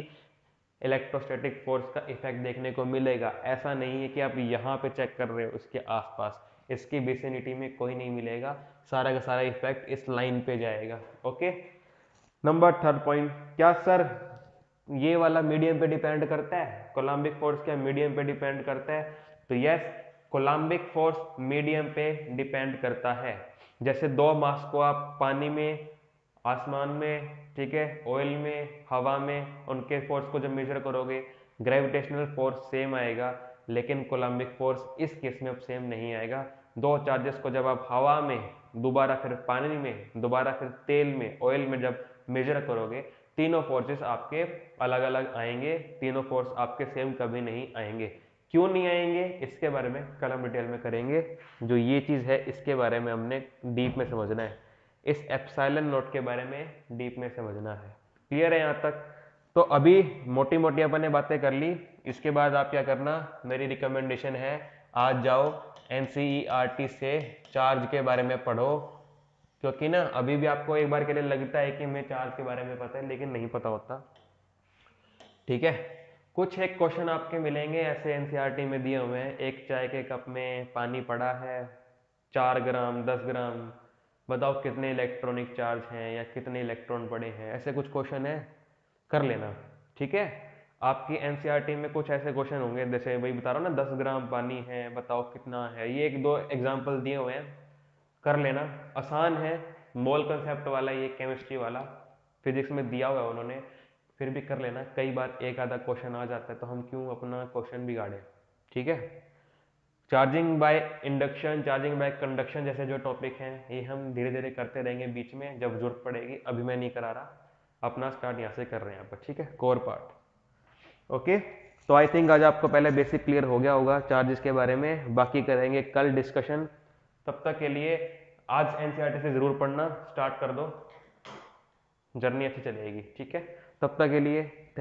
इलेक्ट्रोस्टैटिक फोर्स का इफेक्ट देखने को मिलेगा। ऐसा नहीं है कि आप यहाँ पे चेक कर रहे हो उसके आसपास, इसकी विसिनिटी में कोई नहीं मिलेगा, सारा का सारा इफेक्ट इस लाइन पे जाएगा, ओके। नंबर 3 पॉइंट, क्या सर ये वाला मीडियम पे डिपेंड करता है, कोलम्बिक फोर्स क्या मीडियम पे डिपेंड करता है, तो यस, कोलम्बिक फोर्स मीडियम पे डिपेंड करता है। जैसे दो मास को आप पानी में, आसमान में, ठीक है, ऑयल में, हवा में, उनके फोर्स को जब मेजर करोगे, ग्रेविटेशनल फोर्स सेम आएगा, लेकिन कोलम्बिक फोर्स इस केस में अब सेम नहीं आएगा। दो चार्जेस को जब आप हवा में, दोबारा फिर पानी में, दोबारा फिर तेल में, ऑयल में जब मेजर करोगे, तीनों फोर्सेस आपके अलग अलग आएंगे, तीनों फोर्स आपके सेम कभी नहीं आएंगे। क्यों नहीं आएंगे, इसके बारे में कल हम डिटेल में करेंगे। जो ये चीज है इसके बारे में हमने डीप में समझना है, इस एप्सिलॉन नॉट के बारे में डीप में समझना है। क्लियर है यहाँ तक। तो अभी मोटी मोटी अपन ने बातें कर ली, इसके बाद आप क्या करना, मेरी रिकमेंडेशन है, आज जाओ एनसीईआरटी से चार्ज के बारे में पढ़ो, क्योंकि ना अभी भी आपको एक बार के लिए लगता है कि मैं चार्ज के बारे में पता है, लेकिन नहीं पता होता, ठीक है। कुछ एक क्वेश्चन आपके मिलेंगे ऐसे एनसीईआरटी में दिए हुए हैं, एक चाय के कप में पानी पड़ा है, 4 ग्राम 10 ग्राम, बताओ कितने इलेक्ट्रॉनिक चार्ज हैं या कितने इलेक्ट्रॉन पड़े हैं, ऐसे कुछ क्वेश्चन है, कर लेना, ठीक है। आपकी एनसीईआरटी में कुछ ऐसे क्वेश्चन होंगे, जैसे वही बता रहा हूँ ना, 10 ग्राम पानी है, बताओ कितना है, ये 1-2 एग्जाम्पल दिए हुए हैं, कर लेना, आसान है, मोल कंसेप्ट वाला, ये केमिस्ट्री वाला फिजिक्स में दिया हुआ है उन्होंने, फिर भी कर लेना, कई बार एक आधा क्वेश्चन आ जाता है तो हम क्यों अपना क्वेश्चन बिगाड़े, ठीक है। Charging by induction, charging by conduction जैसे जो टॉपिक हैं ये हम धीरे धीरे करते रहेंगे बीच में जब जरूरत पड़ेगी, अभी मैं नहीं करा रहा, अपना स्टार्ट यहाँ से कर रहे हैं यहाँ पर, ठीक है, कोर पार्ट। ओके, तो आई थिंक आज आपको पहले बेसिक क्लियर हो गया होगा चार्जेस के बारे में, बाकी करेंगे कल डिस्कशन। तब तक के लिए आज एनसीईआरटी से जरूर पढ़ना स्टार्ट कर दो, जर्नी अच्छी चलेगी, ठीक है। तब तक के लिए